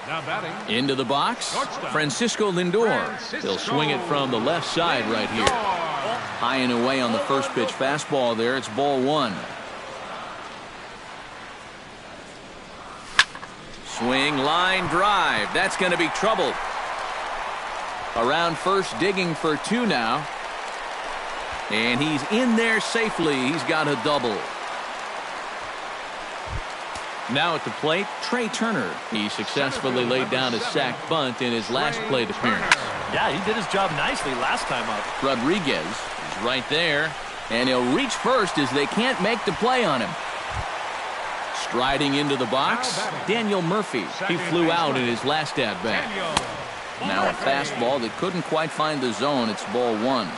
Now batting. Into the box, Francisco Lindor. He'll swing it from the left side right here. High and away on the first pitch fastball there. It's ball one. Swing, line, drive. That's going to be trouble. Around first, digging for two now. And he's in there safely. He's got a double. Now at the plate, Trey Turner. He successfully laid down a sac bunt in his last plate appearance. Yeah, he did his job nicely last time up. Rodriguez is right there. And he'll reach first as they can't make the play on him. Striding into the box, Daniel Murphy. He flew out in his last at-bat. Now a fastball that couldn't quite find the zone. It's ball one.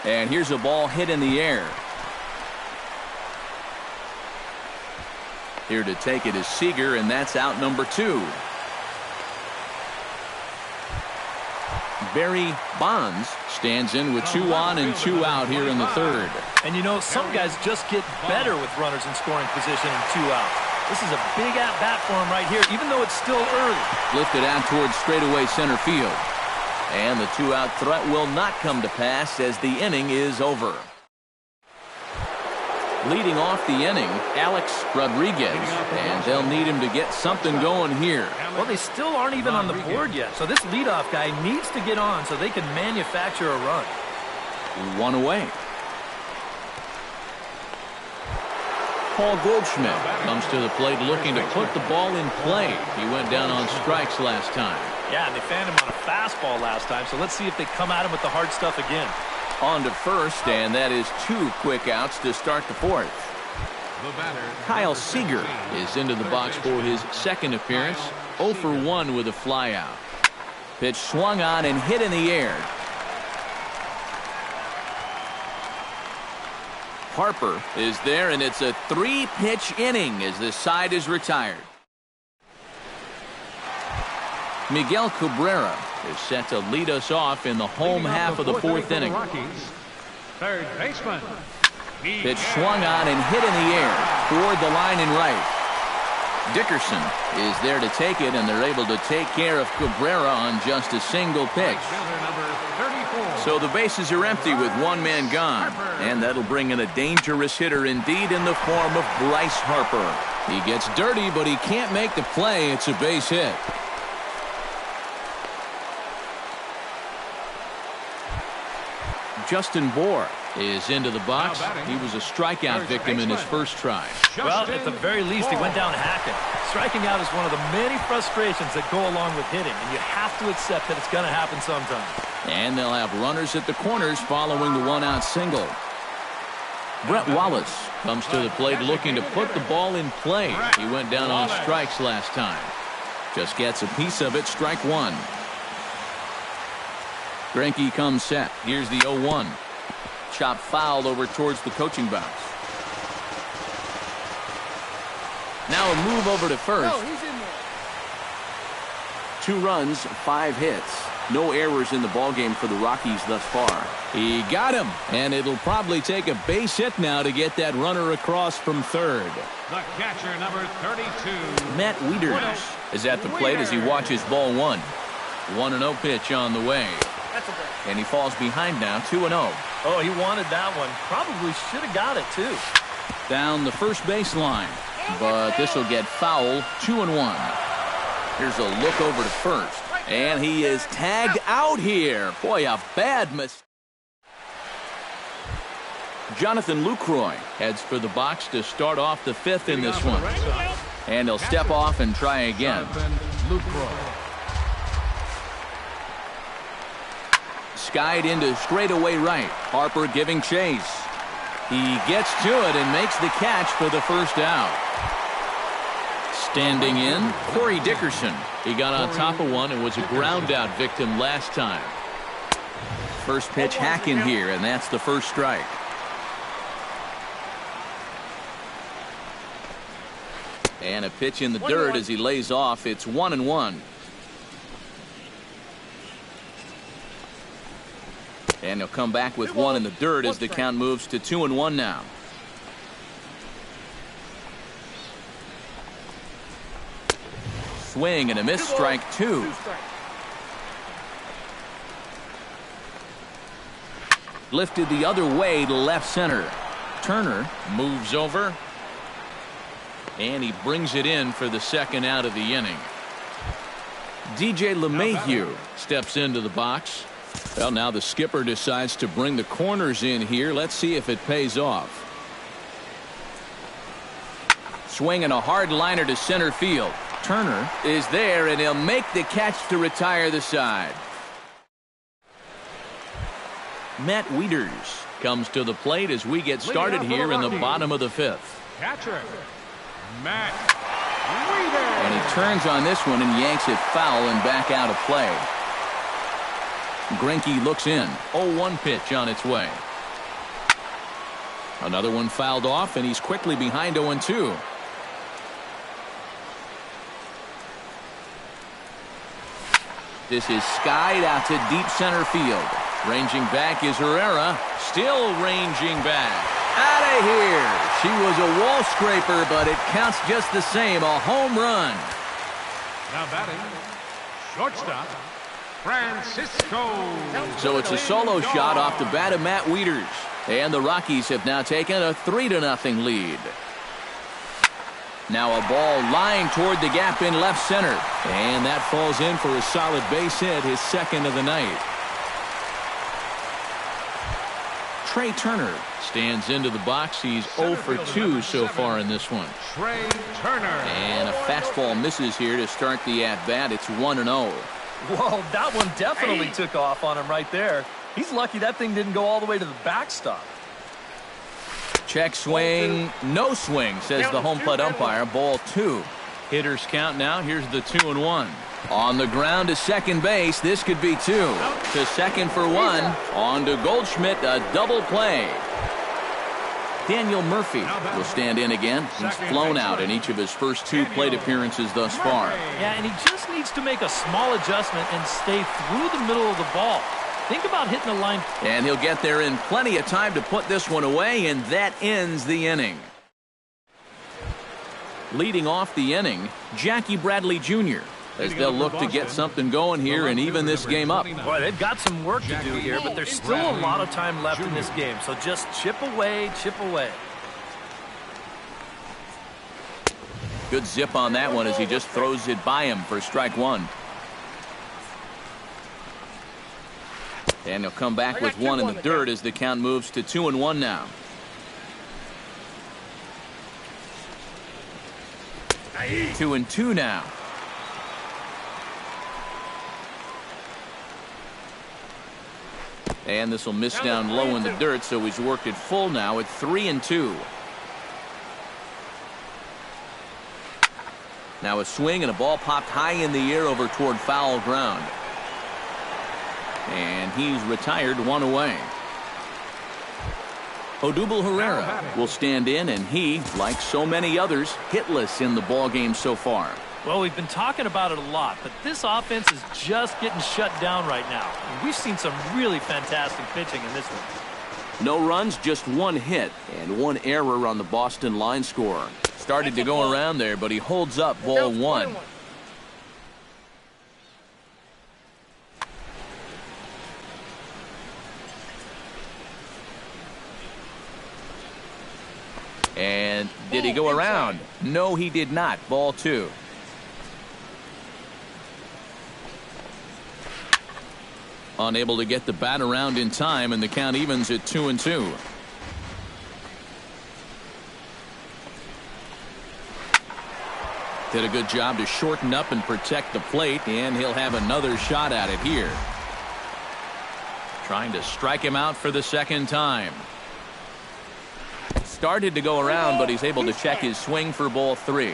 And here's a ball hit in the air. Here to take it is Seager, and that's out number 2. Barry Bonds stands in with 2 on and 2 out here in the third. And you know, some guys just get better with runners in scoring position and 2 out. This is a big at-bat for him right here, even though it's still early. Lifted out towards straightaway center field. And the 2-out threat will not come to pass as the inning is over. Leading off the inning, Alex Rodriguez, and they'll need him to get something going here. Well, they still aren't even on the board yet, so this leadoff guy needs to get on so they can manufacture a run. 1 away. Paul Goldschmidt comes to the plate looking to put the ball in play. He went down on strikes last time. Yeah, and they fanned him on a fastball last time, so let's see if they come at him with the hard stuff again. On to first, and that is 2 quick outs to start the fourth. Kyle Seager is into the box for his second appearance. 0 for 1 with a flyout. Pitch swung on and hit in the air. Harper is there, and it's a 3-pitch inning as the side is retired. Miguel Cabrera is set to lead us off in the home half of the fourth inning. Third baseman. Pitch swung on and hit in the air toward the line and right. Dickerson is there to take it, and they're able to take care of Cabrera on just a single pitch. So the bases are empty with 1 man gone, and that'll bring in a dangerous hitter indeed in the form of Bryce Harper. He gets dirty, but he can't make the play. It's a base hit. Justin Bohr is into the box. He was a strikeout victim in his first try. Well, at the very least, he went down hacking. Striking out is one of the many frustrations that go along with hitting, and you have to accept that it's going to happen sometime. And they'll have runners at the corners following the one-out single. Brett Wallace comes to the plate looking to put the ball in play. He went down on strikes last time. Just gets a piece of it, strike one. Greinke comes set. Here's the 0-1. Chop fouled over towards the coaching box. Now a move over to first. 2 runs, 5 hits. No errors in the ballgame for the Rockies thus far. He got him, and it'll probably take a base hit now to get that runner across from third. The catcher, number 32. Matt Wieters is at the plate as he watches ball 1. 1-0 pitch on the way. And he falls behind now, 2-0. Oh, he wanted that one. Probably should have got it, too. Down the first baseline, but this will get foul, 2-1. Here's a look over to first. And he is tagged out here. Boy, a bad mistake. Jonathan Lucroy heads for the box to start off the 5th in this one. And he'll step off and try again. Skied into straightaway right. Harper giving chase. He gets to it and makes the catch for the first out. Standing in, Corey Dickerson. He got on top of one and was a ground out victim last time. First pitch hacking here, and that's the first strike. And a pitch in the dirt as he lays off. It's 1-1. And he'll come back with one in the dirt as the count moves to 2-1 now. Swing and a miss, strike 2. Lifted the other way to left center. Turner moves over. And he brings it in for the second out of the inning. DJ LeMahieu steps into the box. Well, now the skipper decides to bring the corners in here. Let's see if it pays off. Swinging a hard liner to center field. Turner is there, and he'll make the catch to retire the side. Matt Wieters comes to the plate as we get started here in the bottom of the 5th. Catcher, Matt Wieters. And he turns on this one and yanks it foul and back out of play. Greinke looks in. 0-1 pitch on its way. Another one fouled off, and he's quickly behind 0-2. This is skied out to deep center field. Ranging back is Herrera. Still ranging back. Out of here. She was a wall scraper, but it counts just the same. A home run. Now batting, shortstop, Francisco. So it's a solo shot off the bat of Matt Wieters. And the Rockies have now taken a 3-0 lead. Now a ball lying toward the gap in left center. And that falls in for a solid base hit, his second of the night. Trey Turner stands into the box. He's 0 for 2 so far in this one. Trey Turner. And a fastball misses here to start the at-bat. It's 1-0. Whoa, that one definitely took off on him right there. He's lucky that thing didn't go all the way to the backstop. Check swing, no swing, says the home plate umpire. Ball 2. Hitters count now. Here's the 2-1. On the ground to second base. This could be 2. To second for 1. On to Goldschmidt. A double play. Daniel Murphy will stand in again. He's flown out in each of his first 2 plate appearances thus far. Yeah, and he just needs to make a small adjustment and stay through the middle of the ball. Think about hitting the line. And he'll get there in plenty of time to put this one away, and that ends the inning. Leading off the inning, Jackie Bradley Jr., as they'll look to get something going here and even this game up. Boy, they've got some work to do here, but there's still a lot of time left in this game, so just chip away, chip away. Good zip on that one as he just throws it by him for strike 1. And he'll come back with one in the dirt as the count moves to 2-1 now. 2-2 now. And this will miss down low in the dirt, so he's worked it full now at 3-2. Now a swing and a ball popped high in the air over toward foul ground. And he's retired, one away. Odubel Herrera will stand in, and he, like so many others, hitless in the ballgame so far. Well, we've been talking about it a lot, but this offense is just getting shut down right now. And we've seen some really fantastic pitching in this one. No runs, just one hit, and one error on the Boston line score. Started to go around there, but he holds up ball one. And did he go around? No, he did not. Ball two. Unable to get the bat around in time, and the count evens at 2-2. Did a good job to shorten up and protect the plate, and he'll have another shot at it here. Trying to strike him out for the second time. Started to go around, but he's able to check his swing for ball three.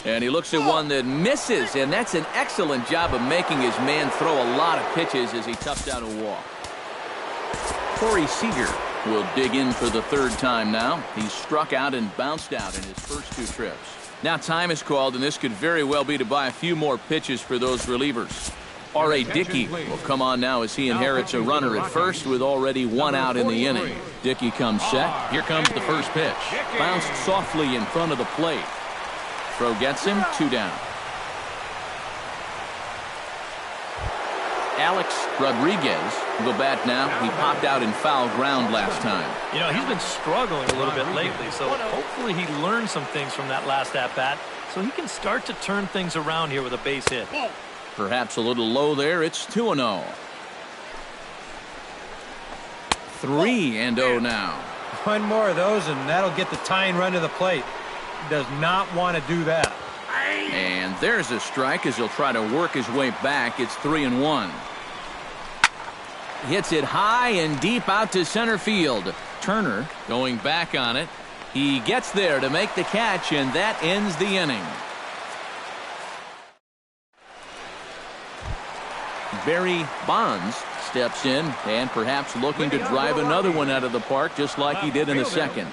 And he looks at one that misses, and that's an excellent job of making his man throw a lot of pitches as he toughs out a walk. Corey Seager will dig in for the third time now. He's struck out and bounced out in his first two trips. Now time is called, and this could very well be to buy a few more pitches for those relievers. R.A. Dickey will come on now as he inherits a runner at first with already one out in the inning. Dickey comes set. Here comes the first pitch. Bounced softly in front of the plate. Throw gets him, 2 down. Alex Rodriguez will go bat now. He popped out in foul ground last time. You know, he's been struggling a little bit lately, so hopefully he learned some things from that last at-bat so he can start to turn things around here with a base hit. Perhaps a little low there. It's 2-0. 3-0 now. One more of those, and that'll get the tying run to the plate. He does not want to do that. And there's a strike as he'll try to work his way back. It's 3-1. Hits it high and deep out to center field. Turner going back on it. He gets there to make the catch, and that ends the inning. Barry Bonds steps in and perhaps looking to drive another one out of the park just like he did in the second.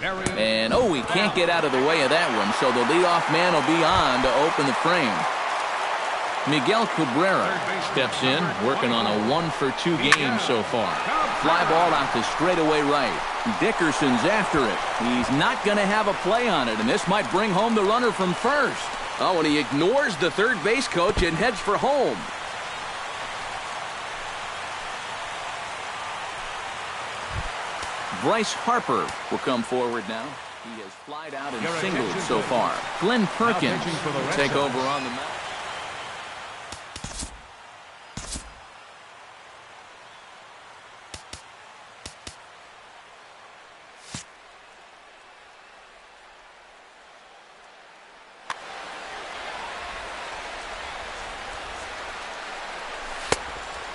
And oh, he can't get out of the way of that one, so the leadoff man will be on to open the frame. Miguel Cabrera steps in, working on a 1-for-2 game so far. Fly ball out to straightaway right. Dickerson's after it. He's not going to have a play on it, and this might bring home the runner from first. Oh, and he ignores the third base coach and heads for home. Bryce Harper will come forward now. He has flied out and singled so far. Glenn Perkins will take over on the mound.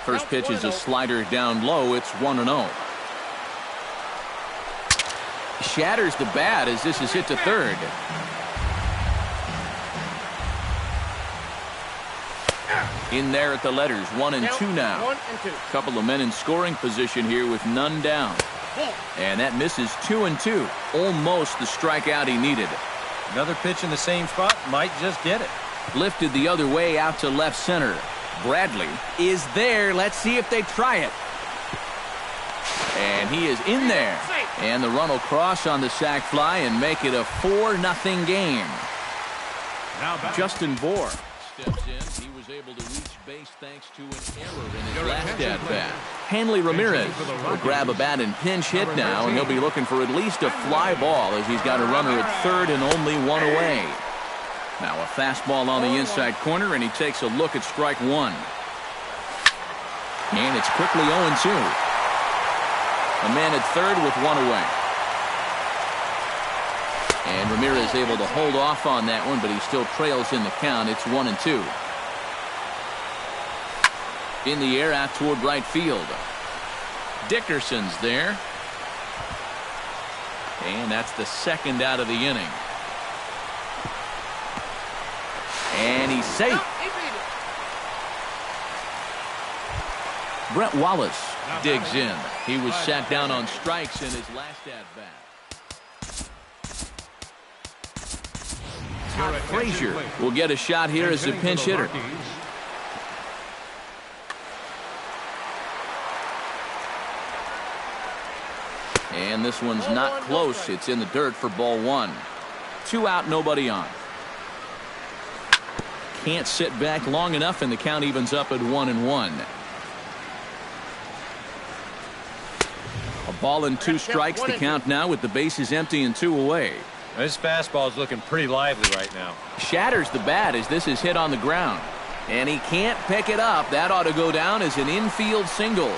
First pitch is a slider down low. It's 1-0. Shatters the bat as this is hit to third. In there at the letters, 1-2 now. Couple of men in scoring position here with none down. And that misses 2-2. Almost the strikeout he needed. Another pitch in the same spot might just get it. Lifted the other way out to left center. Bradley is there. Let's see if they try it. And he is in there. And the run will cross on the sac fly and make it a 4-0 game. Justin Bohr steps in. He was able to reach base thanks to an error in his last at-bat. Hanley Ramirez will grab a bat and pinch hit now, and he'll be looking for at least a fly ball as he's got a runner at third and only one away. Now a fastball on the inside corner, and he takes a look at strike one. And it's quickly 0-2. A man at third with one away. And Ramirez able to hold off on that one, but he still trails in the count. It's 1-2. In the air out toward right field. Dickerson's there. And that's the second out of the inning. And he's safe. Brett Wallace digs in. He was sat down on strikes in his last at-bat. Frazier will get a shot here as a pinch hitter. And this one's not close. It's in the dirt for ball one. 2 out, nobody on. Can't sit back long enough, and the count evens up at 1-1. A ball and 2 strikes the count now with the bases empty and 2 away. This fastball is looking pretty lively right now. Shatters the bat as this is hit on the ground. And he can't pick it up. That ought to go down as an infield single.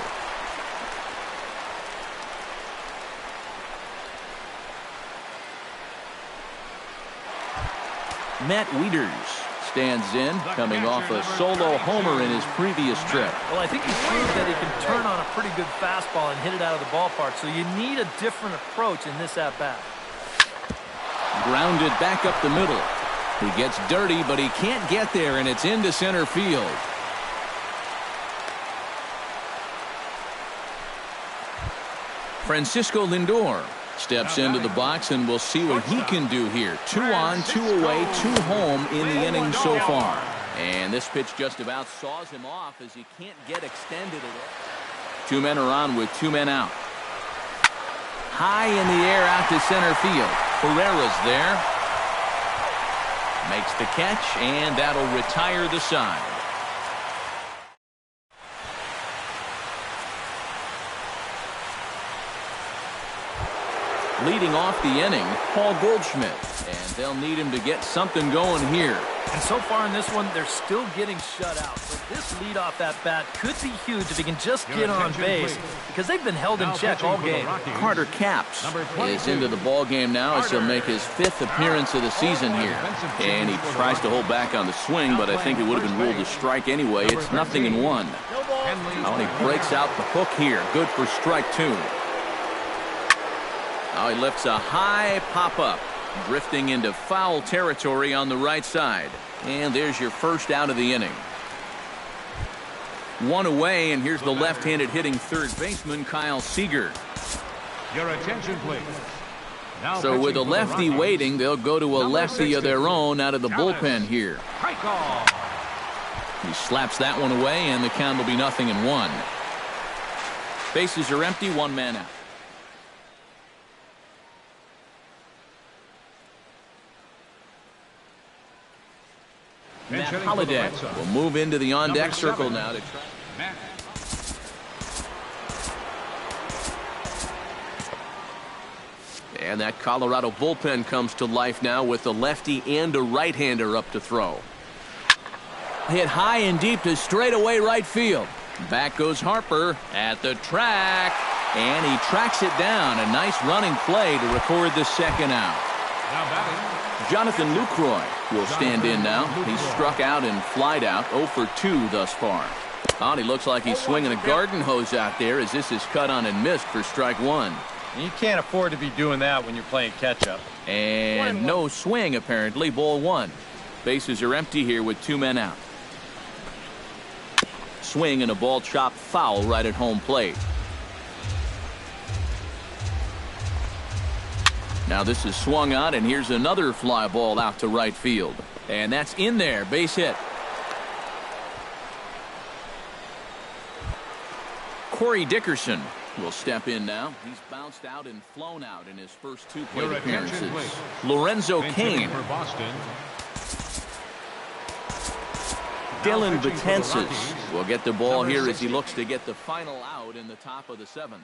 Matt Wieters stands in, coming off a solo homer in his previous trip. Well, I think he proved that he can turn on a pretty good fastball and hit it out of the ballpark, so you need a different approach in this at-bat. Grounded back up the middle. He gets dirty, but he can't get there, and it's into center field. Francisco Lindor steps into the box, and we'll see what he can do here. 2 on, 2 away, 2 home in the inning so far. And this pitch just about saws him off as he can't get extended at all. 2 men are on with 2 men out. High in the air out to center field. Herrera's there. Makes the catch, and that'll retire the side. Leading off the inning, Paul Goldschmidt, and they'll need him to get something going here. And so far in this one, they're still getting shut out. So this leadoff at bat could be huge if he can just get on base, because they've been held in check all game. Carter Capps is into the ball game now as he'll make his 5th appearance of the season here. And he tries to hold back on the swing, but I think it would have been ruled a strike anyway. It's 0-1. Now he breaks out the hook here. Good for strike 2. Now he lifts a high pop-up, drifting into foul territory on the right side. And there's your first out of the inning. 1 away, and here's the left-handed hitting third baseman, Kyle Seager. Your attention, please. So with a lefty waiting, they'll go to a lefty of their own out of the bullpen here. He slaps that one away, and the count will be 0-1. Bases are empty, 1 man out. Matt Holliday will move into the on-deck circle now. And that Colorado bullpen comes to life now with a lefty and a right-hander up to throw. Hit high and deep to straightaway right field. Back goes Harper at the track, and he tracks it down. A nice running play to record the second out. Now batting, Jonathan Lucroy will stand in now. He's struck out and flied out, 0 for 2 thus far. Oh, he looks like he's swinging a garden hose out there as this is cut on and missed for strike 1. You can't afford to be doing that when you're playing catch-up. And no swing, apparently. Ball 1. Bases are empty here with 2 men out. Swing and a ball chopped foul right at home plate. Now this is swung on, and here's another fly ball out to right field. And that's in there. Base hit. Corey Dickerson will step in now. He's bounced out and flown out in his first 2 plate appearances. Lorenzo Cain. Dylan Betances will get the ball here as he looks to get the final out in the top of the 7th.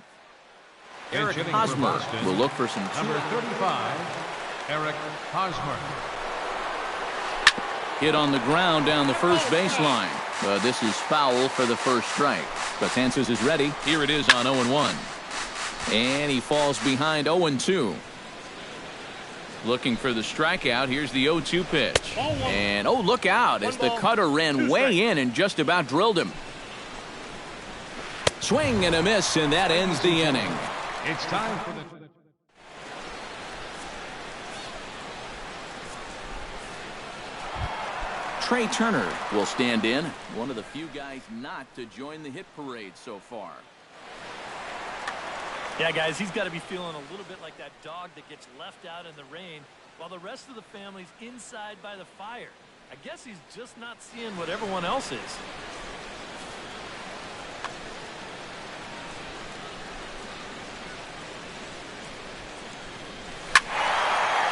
Eric Hosmer will look for some. Number 35, Eric Hosmer. Hit on the ground down the first baseline. But this is foul for the first strike. Betances is ready. Here it is on 0-1. And he falls behind 0-2. Looking for the strikeout. Here's the 0-2 pitch. And, oh, look out as the cutter ran way in and just about drilled him. Swing and a miss, and that ends the inning. It's time for the... Trey Turner will stand in. One of the few guys not to join the hit parade so far. Yeah, guys, he's got to be feeling a little bit like that dog that gets left out in the rain while the rest of the family's inside by the fire. I guess he's just not seeing what everyone else is.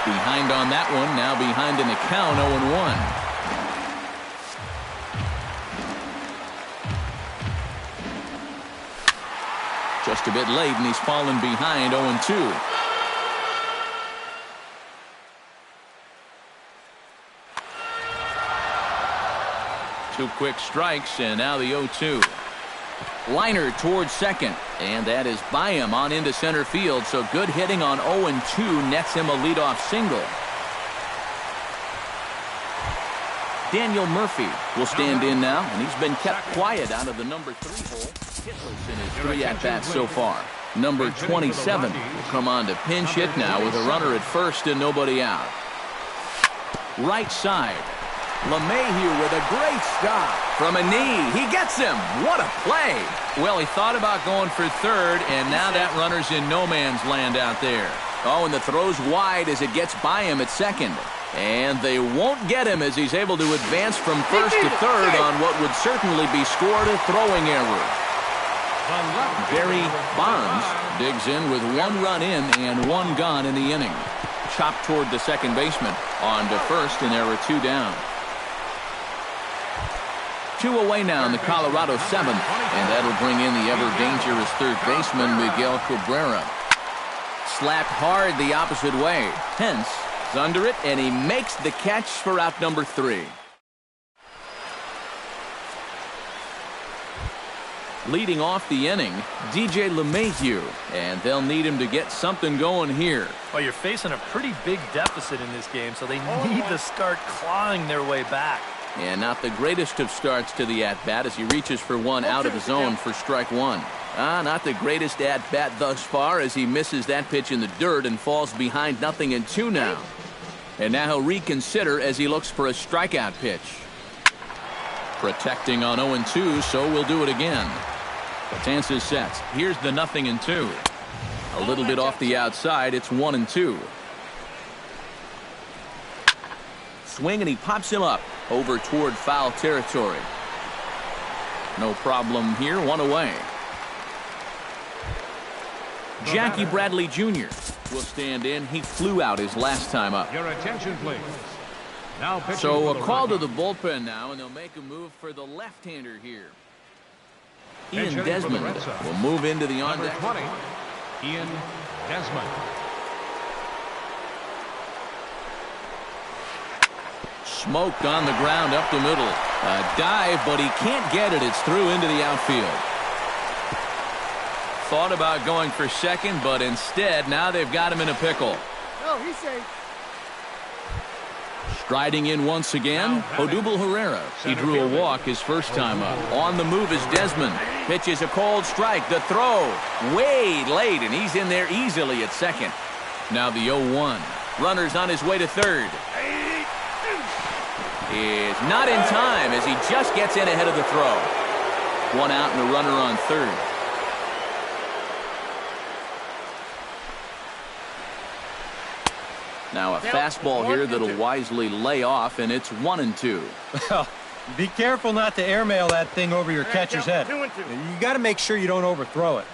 Behind on that one, now behind in the count, 0-1. Just a bit late, and he's fallen behind 0-2. Two quick strikes, and now the 0-2. Liner towards second, and that is by him on into center field, so good hitting on 0-2 nets him a leadoff single. Daniel Murphy will stand in now, and he's been kept quiet out of the number 3 hole. Hitless in his 3 at-bats so far. Number 27 will come on to pinch hit now with a runner at first and nobody out. Right side. LeMahieu with a great stop from a knee. He gets him. What a play. Well, he thought about going for third, and now that runner's in no man's land out there. Oh, and the throw's wide as it gets by him at second. And they won't get him as he's able to advance from first to third on what would certainly be scored a throwing error. Barry Bonds digs in with 1 run in and 1 gone in the inning. Chopped toward the second baseman. On to first, and there are 2 down. 2 away now in the Colorado 7th, and that'll bring in the ever-dangerous third baseman Miguel Cabrera. Slapped hard the opposite way. Pence is under it, and he makes the catch for out number 3. Leading off the inning, DJ LeMahieu, and they'll need him to get something going here. Well, you're facing a pretty big deficit in this game, so they need to start clawing their way back. And not the greatest of starts to the at-bat as he reaches for one out of the zone for strike 1. Not the greatest at-bat thus far as he misses that pitch in the dirt and falls behind 0-2 now. And now he'll reconsider as he looks for a strikeout pitch. Protecting on 0-2, so we'll do it again. Betances sets. Here's the 0-2. A little bit off the outside. It's 1-2. Swing, and he pops him up over toward foul territory. No problem here. 1 away. Jackie Bradley Jr. will stand in. He flew out his last time up. Your attention, please. Now so a call to the bullpen now, and they'll make a move for the left-hander here. Ian Desmond will move into the on-deck. Number 20, Ian Desmond. Smoked on the ground up the middle. A dive, but he can't get it. It's through into the outfield. Thought about going for second, but instead, now they've got him in a pickle. No, he's safe. Striding in once again, Odubel Herrera. He drew a walk his first time up. On the move is Desmond. Pitches a cold strike. The throw way late, and he's in there easily at second. Now the 0-1. Runner's on his way to third. Is not in time as he just gets in ahead of the throw. 1 out and a runner on third. Now a fastball here that'll wisely lay off, and it's 1-2. Well, be careful not to airmail that thing over your catcher's head. You got to make sure you don't overthrow it.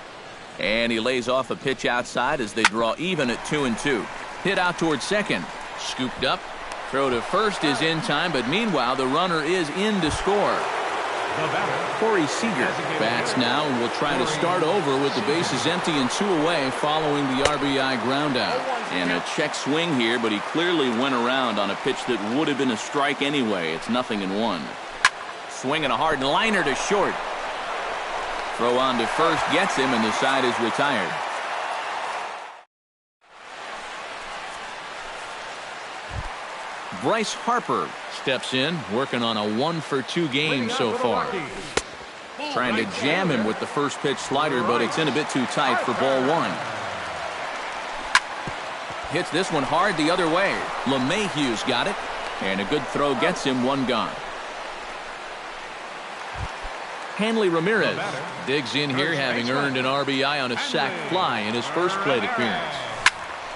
And he lays off a pitch outside as they draw even at 2-2. Hit out towards second. Scooped up. Throw to first is in time, but meanwhile the runner is in to score. The batter. Corey Seager bats now and will try to start over with the bases empty and 2 away following the RBI ground out. And a check swing here, but he clearly went around on a pitch that would have been a strike anyway. It's 0-1. Swinging a hard liner to short. Throw on to first gets him, and the side is retired. Bryce Harper steps in, working on a 1-for-2 game so far. Trying to jam him with the first pitch slider, but it's in a bit too tight for ball 1. Hits this one hard the other way. LeMahieu's got it, and a good throw gets him 1 gone. Hanley Ramirez digs in here, having earned an RBI on a sac fly in his first plate appearance.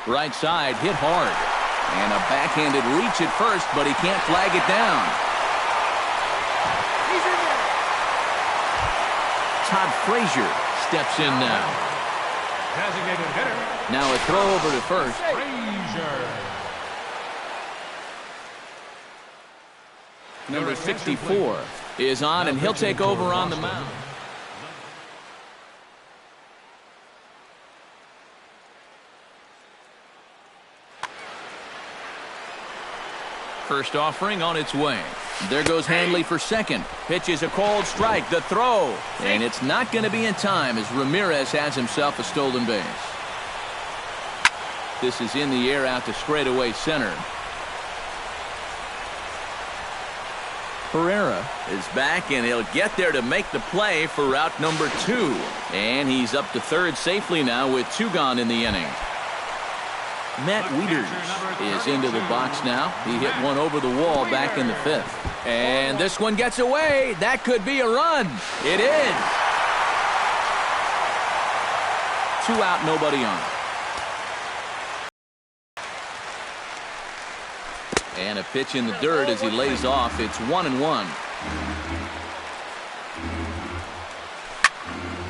Right side, hit hard. And a backhanded reach at first, but he can't flag it down. Todd Frazier steps in now. Designated hitter. Now a throw over to first. Frazier. Number 64 is on, and he'll take over on the mound. First offering on its way. There goes Hanley for second. Pitch is a cold strike. The throw. And it's not going to be in time as Ramirez has himself a stolen base. This is in the air out to straightaway center. Pereira is back, and he'll get there to make the play for route number 2. And he's up to third safely now with 2 gone in the inning. Matt Wieters is into the box now. He hit one over the wall back in the 5th. And this one gets away. That could be a run. It is. 2 out, nobody on. And a pitch in the dirt as he lays off. It's 1-1.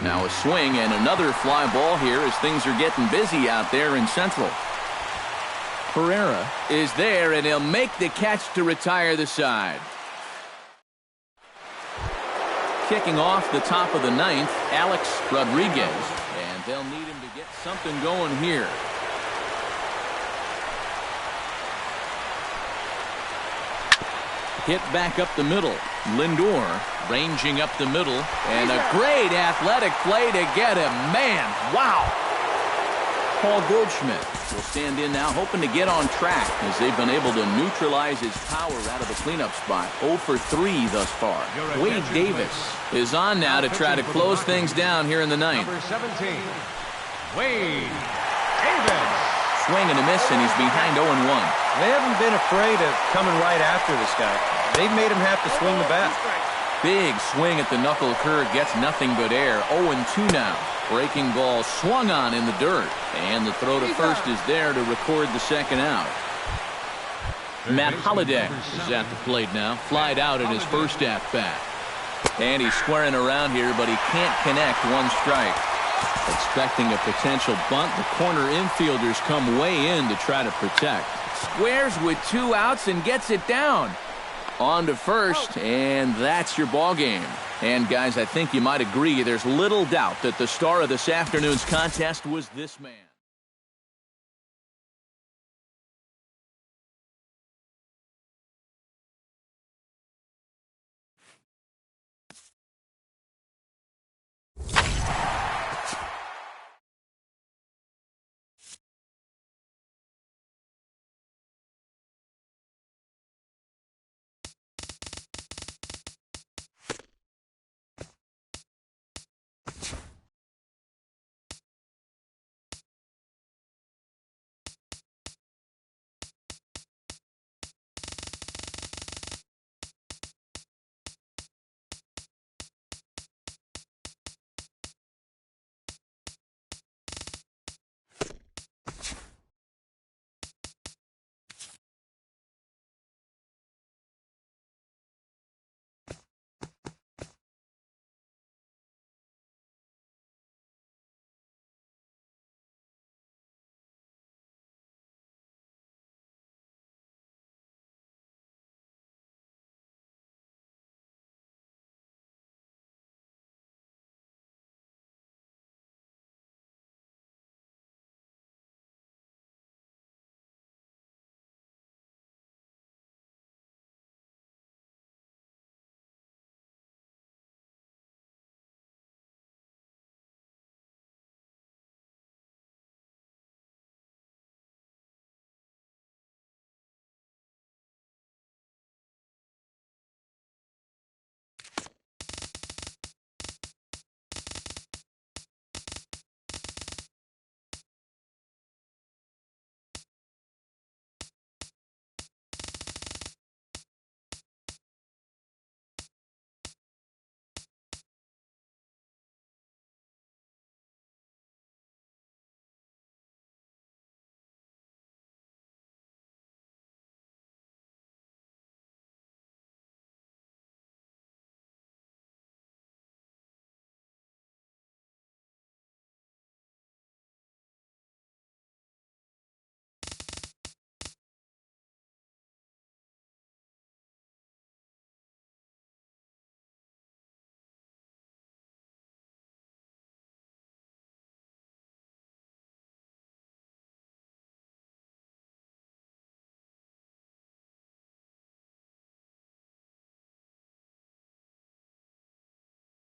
Now a swing and another fly ball here as things are getting busy out there in Central. Pereira is there, and he'll make the catch to retire the side. Kicking off the top of the 9th, Alex Rodriguez. And they'll need him to get something going here. Hit back up the middle. Lindor ranging up the middle. And a great athletic play to get him. Man, wow. Paul Goldschmidt will stand in now, hoping to get on track as they've been able to neutralize his power out of the cleanup spot. 0 for 3 thus far. Wade Davis is on now to try to close things down here in the 9th. Number 17, Wade Davis. Swing and a miss, and he's behind 0-1. They haven't been afraid of coming right after this guy. They've made him have to swing the bat. Big swing at the knuckle curve, gets nothing but air. 0-2 now. Breaking ball swung on in the dirt, and the throw to first is there to record the second out. Matt Holliday is at the plate now, flied out in his first at-bat. And he's squaring around here, but he can't connect. 1 strike. Expecting a potential bunt, the corner infielders come way in to try to protect. Squares with 2 outs and gets it down. On to first, and that's your ball game. And guys, I think you might agree there's little doubt that the star of this afternoon's contest was this man.